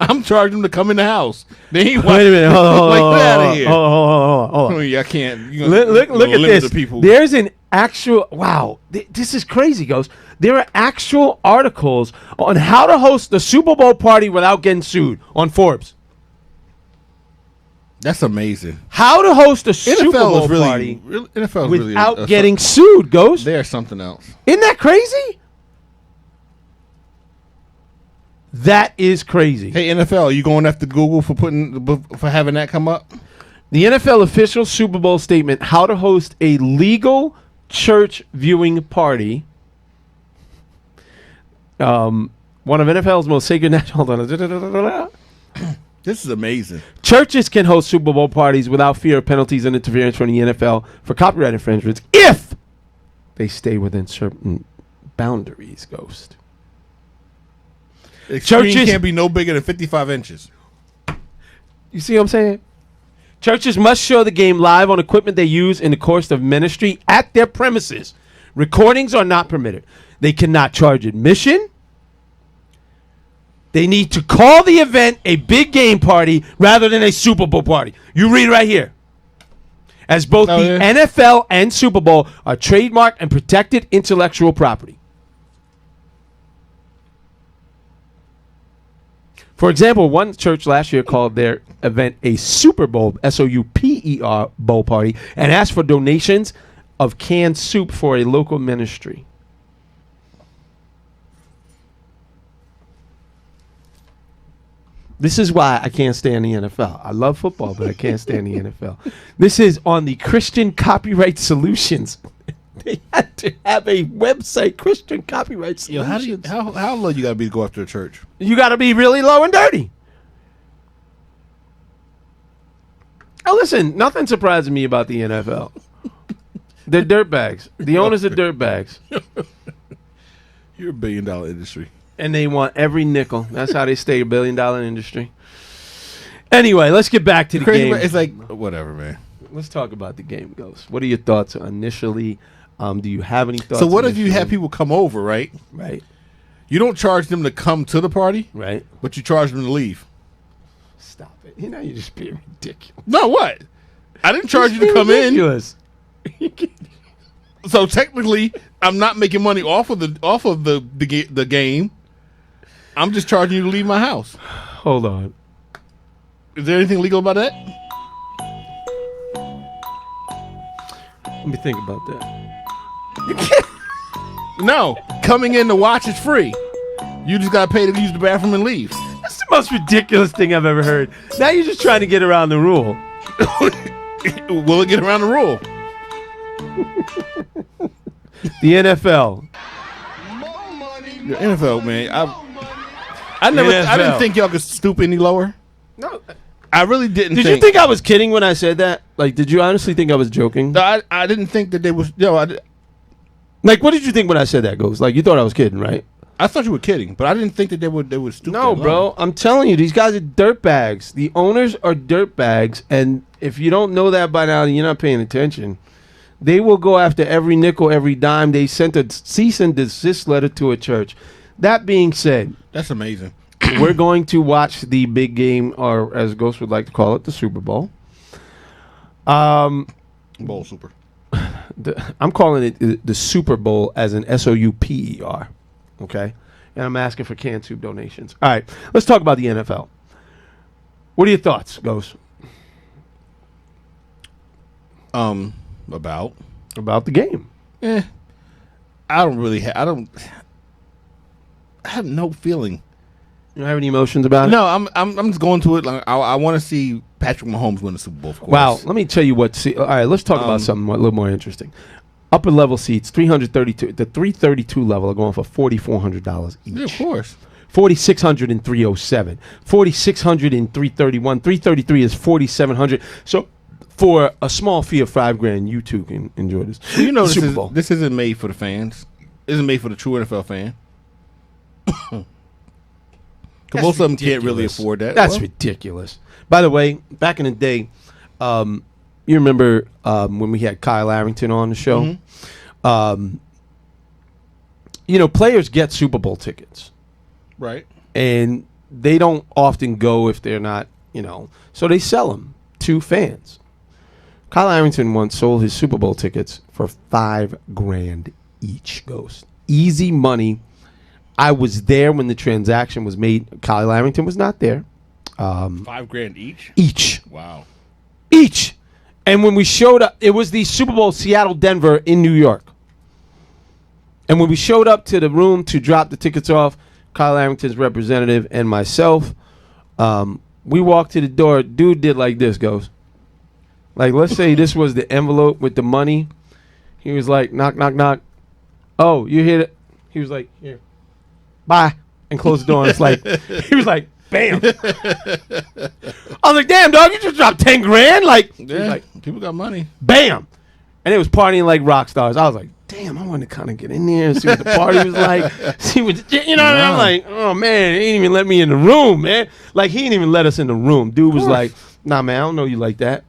I'm charging them to come in the house. They ain't Wait a minute. Hold on. like hold that on, out here. hold on. I mean, I can't. Look at this. People. There's an actual. Wow. This is crazy, Ghost. There are actual articles on how to host the Super Bowl party without getting sued on Forbes. That's amazing. How to host a Super Bowl NFL is really, party NFL is without really getting sued, Ghost. There's something else. Isn't that crazy? That is crazy. Hey, NFL, you going after Google for having that come up? The NFL official Super Bowl statement: how to host a legal church viewing party. One of NFL's most sacred national. This is amazing. Churches can host Super Bowl parties without fear of penalties and interference from the NFL for copyright infringements if they stay within certain boundaries, Ghost. The screen Churches can't be no bigger than 55 inches. You see what I'm saying? Churches must show the game live on equipment they use in the course of ministry at their premises. Recordings are not permitted. They cannot charge admission. They need to call the event a big game party rather than a Super Bowl party. You read right here. As both the NFL and Super Bowl are trademarked and protected intellectual property. For example, one church last year called their event a Super Bowl, S-O-U-P-E-R, bowl party, and asked for donations of canned soup for a local ministry. This is why I can't stand the NFL. I love football, but I can't stand the NFL. This is on the Christian Copyright Solutions. They had to have a website, Christian Copyright Solutions. How low you gotta be to go after a church? You got to be really low and dirty. Oh, listen, nothing surprises me about the NFL. They're dirtbags. The owners are dirtbags. You're $1 billion industry. And they want every nickel. That's how they stay $1 billion industry. Anyway, let's get back to the game. It's like, whatever, man. Let's talk about the game, Ghost. What are your thoughts initially? Do you have any thoughts? So what if you initially? have people come over, right? Right. You don't charge them to come to the party, Right. but you charge them to leave. Stop it. You're just being ridiculous. No, what? I didn't charge you to come ridiculous. in. So technically, I'm not making money off of the game. I'm just charging you to leave my house. Hold on. Is there anything legal about that? Let me think about that. No. Coming in to watch is free. You just gotta pay to use the bathroom and leave. That's the most ridiculous thing I've ever heard. Now you're just trying to get around the rule. Will it get around the rule? The NFL. The NFL, man. I didn't think y'all could stoop any lower. No. I really didn't. Did you think I was kidding when I said that? Like, did you honestly think I was joking? No, I didn't think that they was. Like, what did you think when I said that, Ghost? Like, you thought I was kidding, right? I thought you were kidding, but I didn't think that they would stoop. No, that bro. low. I'm telling you, these guys are dirtbags. The owners are dirtbags, and if you don't know that by now, then you're not paying attention. They will go after every nickel, every dime. They sent a cease and desist letter to a church. That being said, That's amazing. we're going to watch the big game, or as Ghost would like to call it, the Super Bowl. Bowl super. I'm calling it the Super Bowl as an SOUPER. Okay? And I'm asking for canned soup donations. All right. Let's talk about the NFL. What are your thoughts, Ghost? About the game? I don't really. I have no feeling. You don't have any emotions about it? No, I'm just going to it. Like, I want to see Patrick Mahomes win the Super Bowl. Of course. Wow. Let me tell you what. All right. Let's talk about something a little more interesting. Upper level seats, 332. The 332 level are going for $4,400 each. Yeah, of course. 4,600 and 307. 4,600 and 331. 333 is 4,700. So for a small fee of $5,000, you too can enjoy this. You know, Super Bowl. this isn't made for the fans. This isn't made for the true NFL fan. Because most of them can't really afford that. That's ridiculous. By the way, back in the day, you remember when we had Kyle Arrington on the show? Mm-hmm. Players get Super Bowl tickets. Right. And they don't often go if they're not, so they sell them to fans. Kyle Arrington once sold his Super Bowl tickets for $5,000 each, Ghost. Easy money. I was there when the transaction was made. Kyle Arrington was not there. $5,000 each? Each. Wow. Each. And when we showed up, it was the Super Bowl Seattle-Denver in New York. And when we showed up to the room to drop the tickets off, Kyle Arrington's representative and myself, we walked to the door. Dude did like this, goes. Like, let's say this was the envelope with the money. He was like, knock, knock, knock. Oh, you hear it? He was like, here. Bye. And closed the door. And it's like, he was like, bam. I was like, damn, dog, you just dropped $10,000? Like, he was Yeah, like, people got money. bam. And it was partying like rock stars. I was like, damn, I want to kind of get in there and see what the party was like. See what, you know what I mean? I'm like, oh, man, he didn't even let me in the room, man. Like, he didn't even let us in the room. Dude was like, nah, man, I don't know you like that.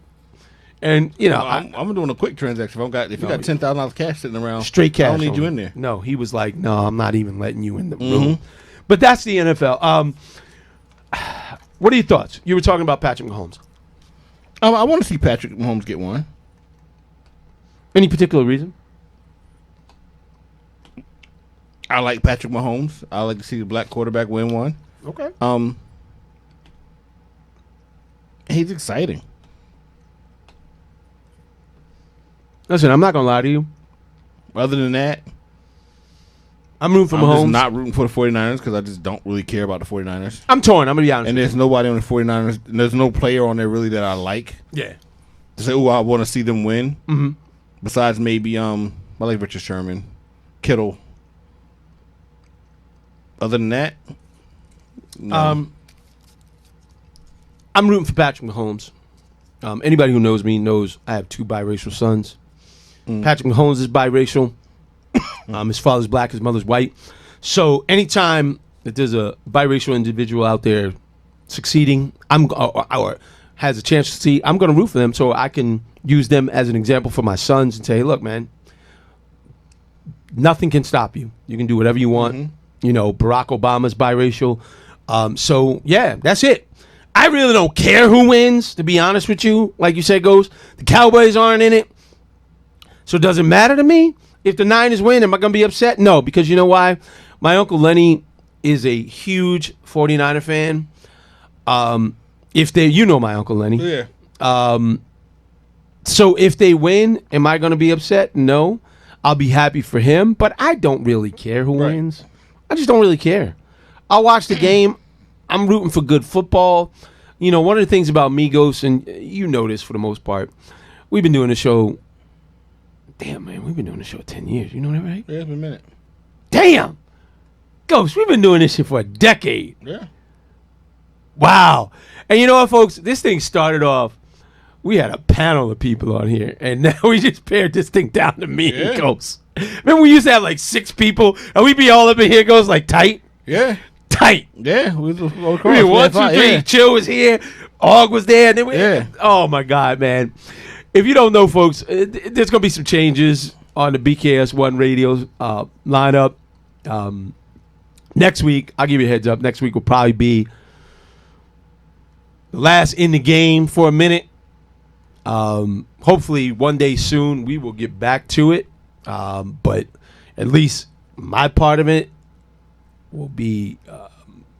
And, I'm doing a quick transaction. If you got $10,000 cash sitting around, straight cash. I don't need only. you in there. No, he was like, no, I'm not even letting you in the room. But that's the NFL. What are your thoughts? You were talking about Patrick Mahomes. I want to see Patrick Mahomes get one. Any particular reason? I like Patrick Mahomes. I like to see the black quarterback win one. Okay. He's exciting. Listen, I'm not going to lie to you. Other than that, I'm rooting for I'm Mahomes. just not rooting for the 49ers because I just don't really care about the 49ers. I'm torn. I'm going to be honest. And there's nobody on the 49ers. There's no player on there really that I like. Yeah. To say, I want to see them win. Mm-hmm. Besides maybe, I like Richard Sherman, Kittle. Other than that, no. I'm rooting for Patrick Mahomes. Anybody who knows me knows I have two biracial sons. Patrick Mahomes is biracial. His father's black, his mother's white. So anytime that there's a biracial individual out there succeeding, or has a chance to succeed, I'm going to root for them so I can use them as an example for my sons and say, hey, look, man, nothing can stop you. You can do whatever you want. Barack Obama's biracial. So, yeah, that's it. I really don't care who wins, to be honest with you. Like you said, Ghost, the Cowboys aren't in it. So does it matter to me? If the Niners win, am I going to be upset? No, because you know why? My Uncle Lenny is a huge 49er fan. You know my Uncle Lenny. Yeah. So if they win, am I going to be upset? No. I'll be happy for him, but I don't really care who wins. I just don't really care. I'll watch the game. I'm rooting for good football. You know, one of the things about me, Ghost, and you know this for the most part, we've been doing the show. Damn, man, we've been doing the show 10 years. You know that, right? Yeah, it's been a minute. Damn. Ghost, we've been doing this shit for a decade. Yeah. Wow. And you know what, folks? This thing started off, we had a panel of people on here, and now we just pared this thing down to me and Ghost. Remember we used to have like 6 people, and we'd be all up in here, Ghost, like tight? Yeah. Tight. Yeah. We one, two, three. Yeah. Chill was here. Og was there. And then oh, my God, man. If you don't know, folks, there's going to be some changes on the BKS1 radio lineup. Next week, I'll give you a heads up. Next week will probably be the last in the game for a minute. Hopefully, one day soon, we will get back to it. But at least my part of it will be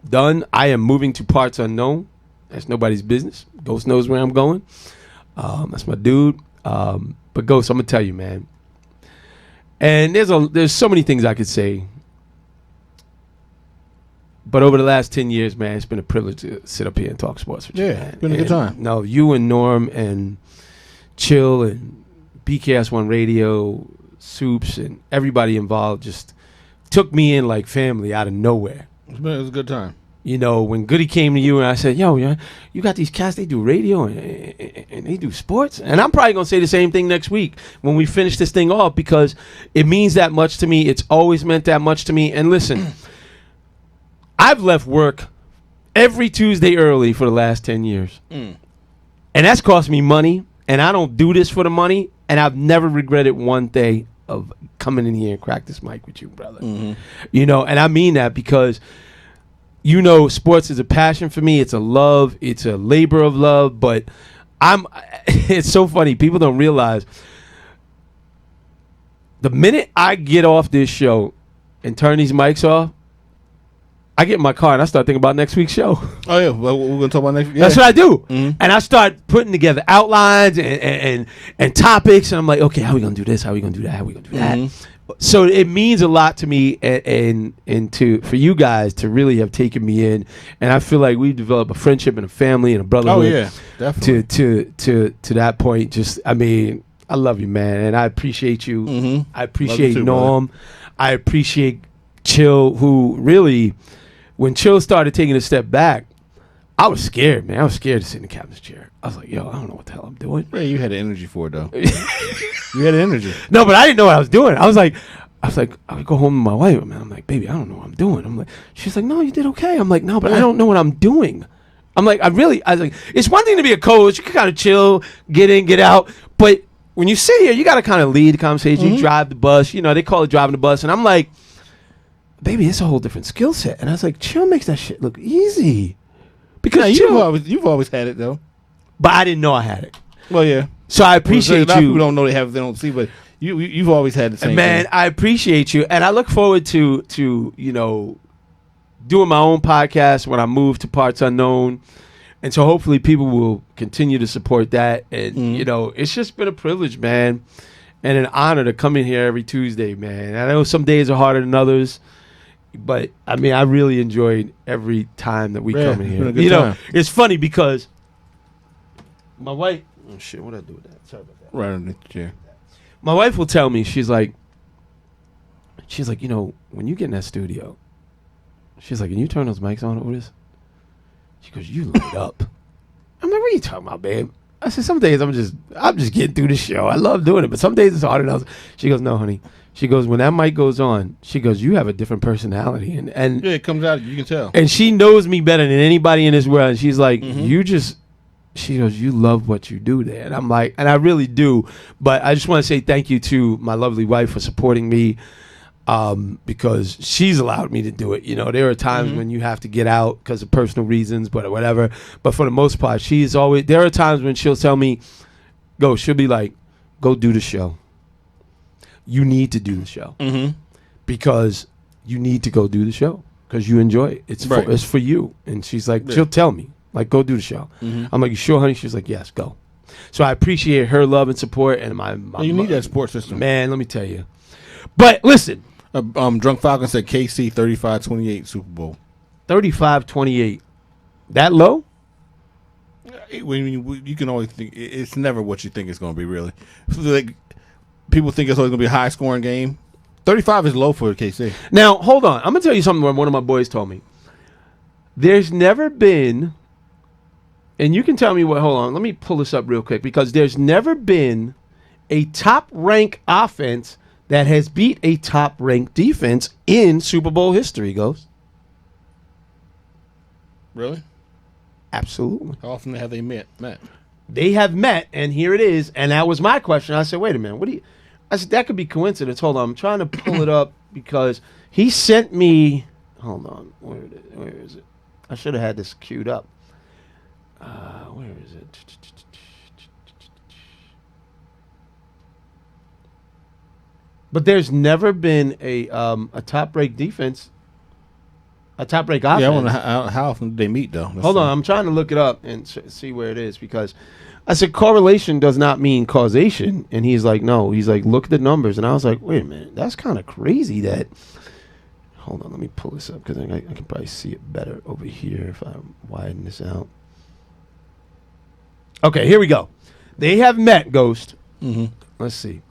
done. I am moving to parts unknown. That's nobody's business. Ghost knows where I'm going. That's my dude. But Ghost, I'm gonna tell you, man. And there's so many things I could say. But over the last 10 years, man, it's been a privilege to sit up here and talk sports with you, man. It's been a good time. No, you and Norm and Chill and BKS1 Radio, Soups, and everybody involved just took me in like family out of nowhere. It was a good time. You know, when Goody came to you and I said, yo, you got these cats, they do radio and they do sports. And I'm probably going to say the same thing next week when we finish this thing off because it means that much to me. It's always meant that much to me. And listen, I've left work every Tuesday early for the last 10 years. And that's cost me money. And I don't do this for the money. And I've never regretted one day of coming in here and crack this mic with you, brother. You know, and I mean that because, you know, sports is a passion for me. It's a love. It's a labor of love. But it's so funny. People don't realize the minute I get off this show and turn these mics off, I get in my car and I start thinking about next week's show. Oh, yeah. Well, we're going to talk about next week. That's what I do. And I start putting together outlines and topics. And I'm like, okay, how are we going to do this? How are we going to do that? How are we going to do that? So it means a lot to me and for you guys to really have taken me in. And I feel like we've developed a friendship and a family and a brotherhood. Oh, yeah. Definitely. To that point. Just, I mean, I love you, man. And I appreciate you. I appreciate too, Norm. I appreciate Chill, who really... When Chill started taking a step back, I was scared, man. I was scared to sit in the captain's chair. I was like, yo, I don't know what the hell I'm doing. Man, you had the energy for it, though. You had the energy. No, but I didn't know what I was doing. I was like, I would go home to my wife, man. I'm like, baby, I don't know what I'm doing. I'm like, she's like, no, you did okay. I'm like, no, but I don't know what I'm doing. I'm like, I was like, it's one thing to be a coach. You can kind of chill, get in, get out. But when you sit here, you got to kind of lead the conversation. You drive the bus. You know, they call it driving the bus. And I'm like, baby, it's a whole different skill set. And I was like, Chill makes that shit look easy. Because you've always had it, though. But I didn't know I had it. Well, yeah. So I appreciate a lot of you. people don't know they don't see, but you've always had the same Man, thing. I appreciate you. And I look forward to you know, doing my own podcast when I move to Parts Unknown. And so hopefully people will continue to support that. And, you know, it's just been a privilege, man. And an honor to come in here every Tuesday, man. I know some days are harder than others. But, I mean, I really enjoyed every time that we come in here. You know, it's funny because my wife... Oh, shit, what did I do with that? Sorry about that. Right underneath the chair. My wife will tell me, she's like, you know, when you get in that studio, she's like, can you turn those mics on, Otis? She goes, you light up. I'm like, what are you talking about, babe? I said, some days I'm just getting through the show. I love doing it, but some days it's harder than others. She goes, no, honey. She goes, when that mic goes on, she goes, you have a different personality. And yeah, it comes out, you can tell. And she knows me better than anybody in this world. And she's like, she goes, you love what you do there. And I'm like, and I really do. But I just want to say thank you to my lovely wife for supporting me. because she's allowed me to do it. You know, there are times when you have to get out because of personal reasons, but whatever. But for the most part, she's always. There are times when she'll tell me, "Go." She'll be like, "Go do the show. You need to do the show because you need to go do the show because you enjoy it. It's for you." And she's like, she'll tell me, like, "Go do the show." I'm like, "You sure, honey?" She's like, "Yes, go." So I appreciate her love and support, and my you need that support system, man. Let me tell you. But listen. Drunk Falcon said KC 35-28 Super Bowl. 35-28. That low? You can always think it's never what you think it's going to be. Really, like people think it's always going to be a high scoring game. 35 is low for KC. Now hold on, I'm going to tell you something. One of my boys told me. There's never been, and you can tell me what. Hold on, let me pull this up real quick because there's never been a top rank offense that has beat a top-ranked defense in Super Bowl history, Ghost. Really? Absolutely. How often have they met? They have met, and here it is. And that was my question. I said, wait a minute. What do you... I said, that could be coincidence. Hold on. I'm trying to pull it up because he sent me... Hold on. Where is it? I should have had this queued up. Where is it? But there's never been a top-ranked defense, a top-ranked offense. Yeah, I wonder how often do they meet, though. Hold on, I'm trying to look it up and see where it is because I said correlation does not mean causation. And he's like, no. He's like, look at the numbers. And I was like, wait a minute. That's kind of crazy that. Hold on, let me pull this up because I can probably see it better over here if I widen this out. Okay, here we go. They have met, Ghost. Let's see.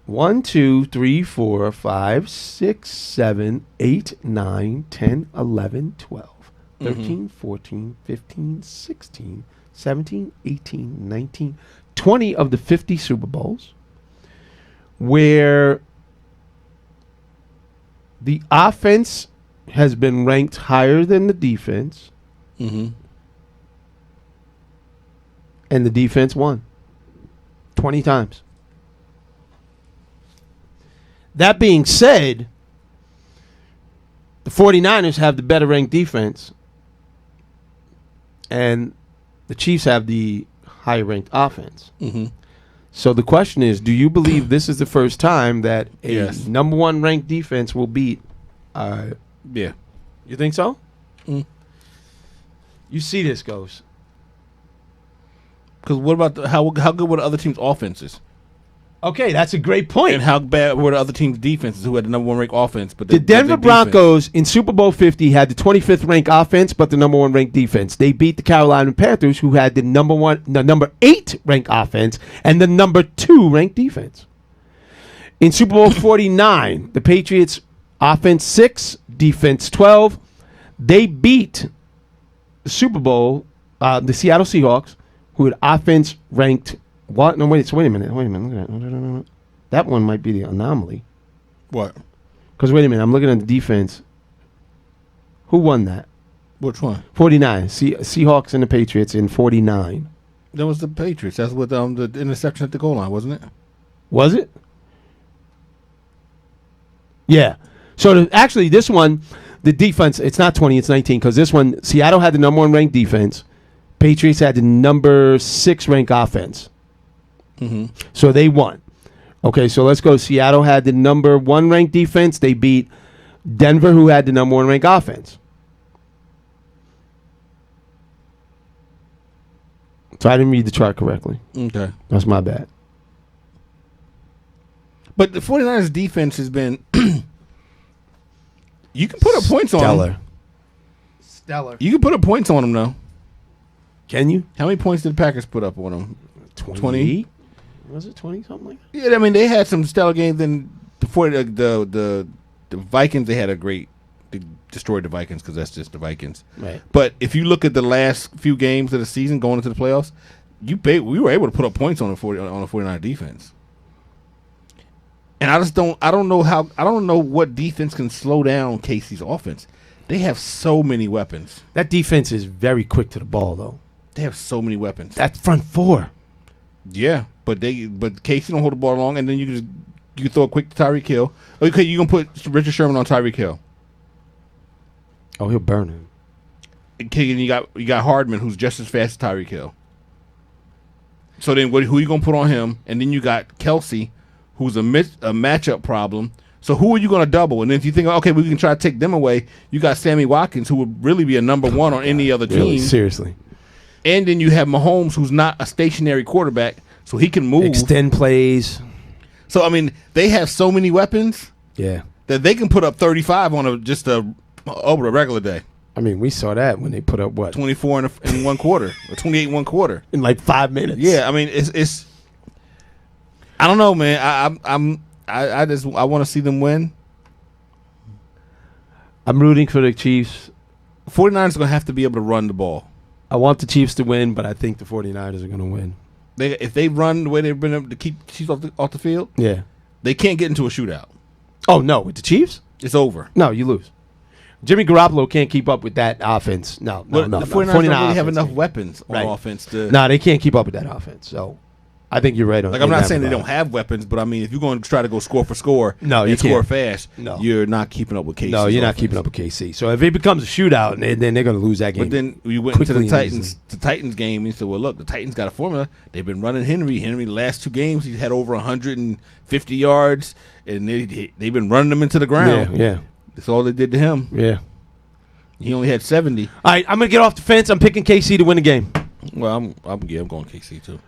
1, 2, 3, 4, 5, 6, 7, 8, 9, 10, 11, 12, 13, 14, 15, 16, 17, 18, 19, 20 of the 50 Super Bowls where the offense has been ranked higher than the defense and the defense won 20 times. That being said, the 49ers have the better ranked defense, and the Chiefs have the higher ranked offense. So the question is, do you believe this is the first time that a number one ranked defense will beat? Yeah. You think so? You see this, Ghost. Because what about how good were the other teams' offenses? Okay, that's a great point. And how bad were the other teams' defenses who had the number one ranked offense? But the Denver Broncos in Super Bowl 50 had the 25th ranked offense, but the number one ranked defense. They beat the Carolina Panthers, who had the number 8 ranked offense and the number 2 ranked defense. In Super Bowl 49, the Patriots offense 6, defense 12. They beat the Super Bowl, the Seattle Seahawks, who had offense ranked. What? No, wait a minute. Look at that. That one might be the anomaly. What? Because, wait a minute. I'm looking at the defense. Who won that? Which one? 49. Seahawks and the Patriots in 49. That was the Patriots. That's with the interception at the goal line, wasn't it? Was it? Yeah. So, actually, this one, the defense, it's not 20, it's 19. Because this one, Seattle had the number 1 ranked defense. Patriots had the number 6 ranked offense. So they won. Okay, so let's go. Seattle had the number 1 ranked defense. They beat Denver, who had the number 1 ranked offense. So I didn't read the chart correctly. Okay. That's my bad. But the 49ers defense has been... you can put up points on them. Stellar. You can put up points on them, though. Can you? How many points did the Packers put up on them? 20? Was it 20, something like that? Yeah, I mean, they had some stellar games. Then before the Vikings, they had a great... They destroyed the Vikings because that's just the Vikings. Right. But if you look at the last few games of the season going into the playoffs, we were able to put up points on the 49er defense. And I don't know what defense can slow down KC's offense. They have so many weapons. That defense is very quick to the ball, though. They have so many weapons. That front four. Yeah, but KC don't hold the ball long, and then you can just You can throw it quick to Tyreek Hill. Okay, you can put Richard Sherman on Tyreek Hill. Oh, he'll burn him. Okay, and you got Hardman, who's just as fast as Tyreek Hill. So then, who you gonna put on him? And then you got Kelsey, who's a matchup problem. So who are you gonna double? And then if you think, okay, we can try to take them away, you got Sammy Watkins, who would really be a number one on any other team. Really, seriously. And then you have Mahomes, who's not a stationary quarterback, so he can move, extend plays. So I mean, they have so many weapons. Yeah. That they can put up 35 on a regular day. I mean, we saw that when they put up 24 in one quarter, or 28 in one quarter in like 5 minutes. Yeah, I mean, it's. I don't know, man. I want to see them win. I'm rooting for the Chiefs. 49ers are gonna have to be able to run the ball. I want the Chiefs to win, but I think the 49ers are gonna win. If they run the way they've been able to keep the Chiefs off the field, yeah, they can't get into a shootout. Oh no, with the Chiefs, it's over. No, you lose. Jimmy Garoppolo can't keep up with that offense. No. The 49ers don't really have enough weapons on offense to. No, they can't keep up with that offense. So, I think you're right on. Like, I'm not saying they don't have weapons, but I mean, if you're going to try to go score for score, you score fast, no, you're not keeping up with KC. No, you're not keeping up with KC. So if it becomes a shootout, then they're going to lose that game. But then you went into the Titans game, and you said, well, look, the Titans got a formula. They've been running Henry. Henry, the last 2 games, he's had over 150 yards, and they've been running him into the ground. Yeah. That's all they did to him. Yeah. He only had 70. All right, I'm going to get off the fence. I'm picking KC to win the game. Well, I'm going KC, too.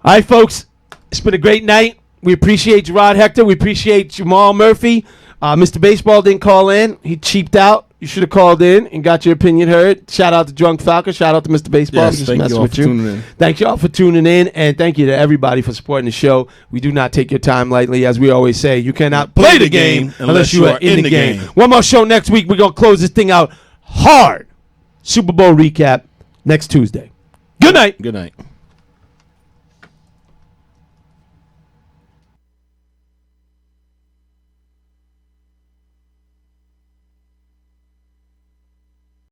All right, folks. It's been a great night. We appreciate Gerard Hector. We appreciate Jamal Murphy. Mr. Baseball didn't call in. He cheaped out. You should have called in and got your opinion heard. Shout out to Drunk Falcon. Shout out to Mr. Baseball. Yes, thank you all for tuning in. Thank you all for tuning in, and thank you to everybody for supporting the show. We do not take your time lightly. As we always say, you cannot play the game unless you are in the game. One more show next week. We're going to close this thing out hard. Super Bowl recap next Tuesday. Good night. Good night.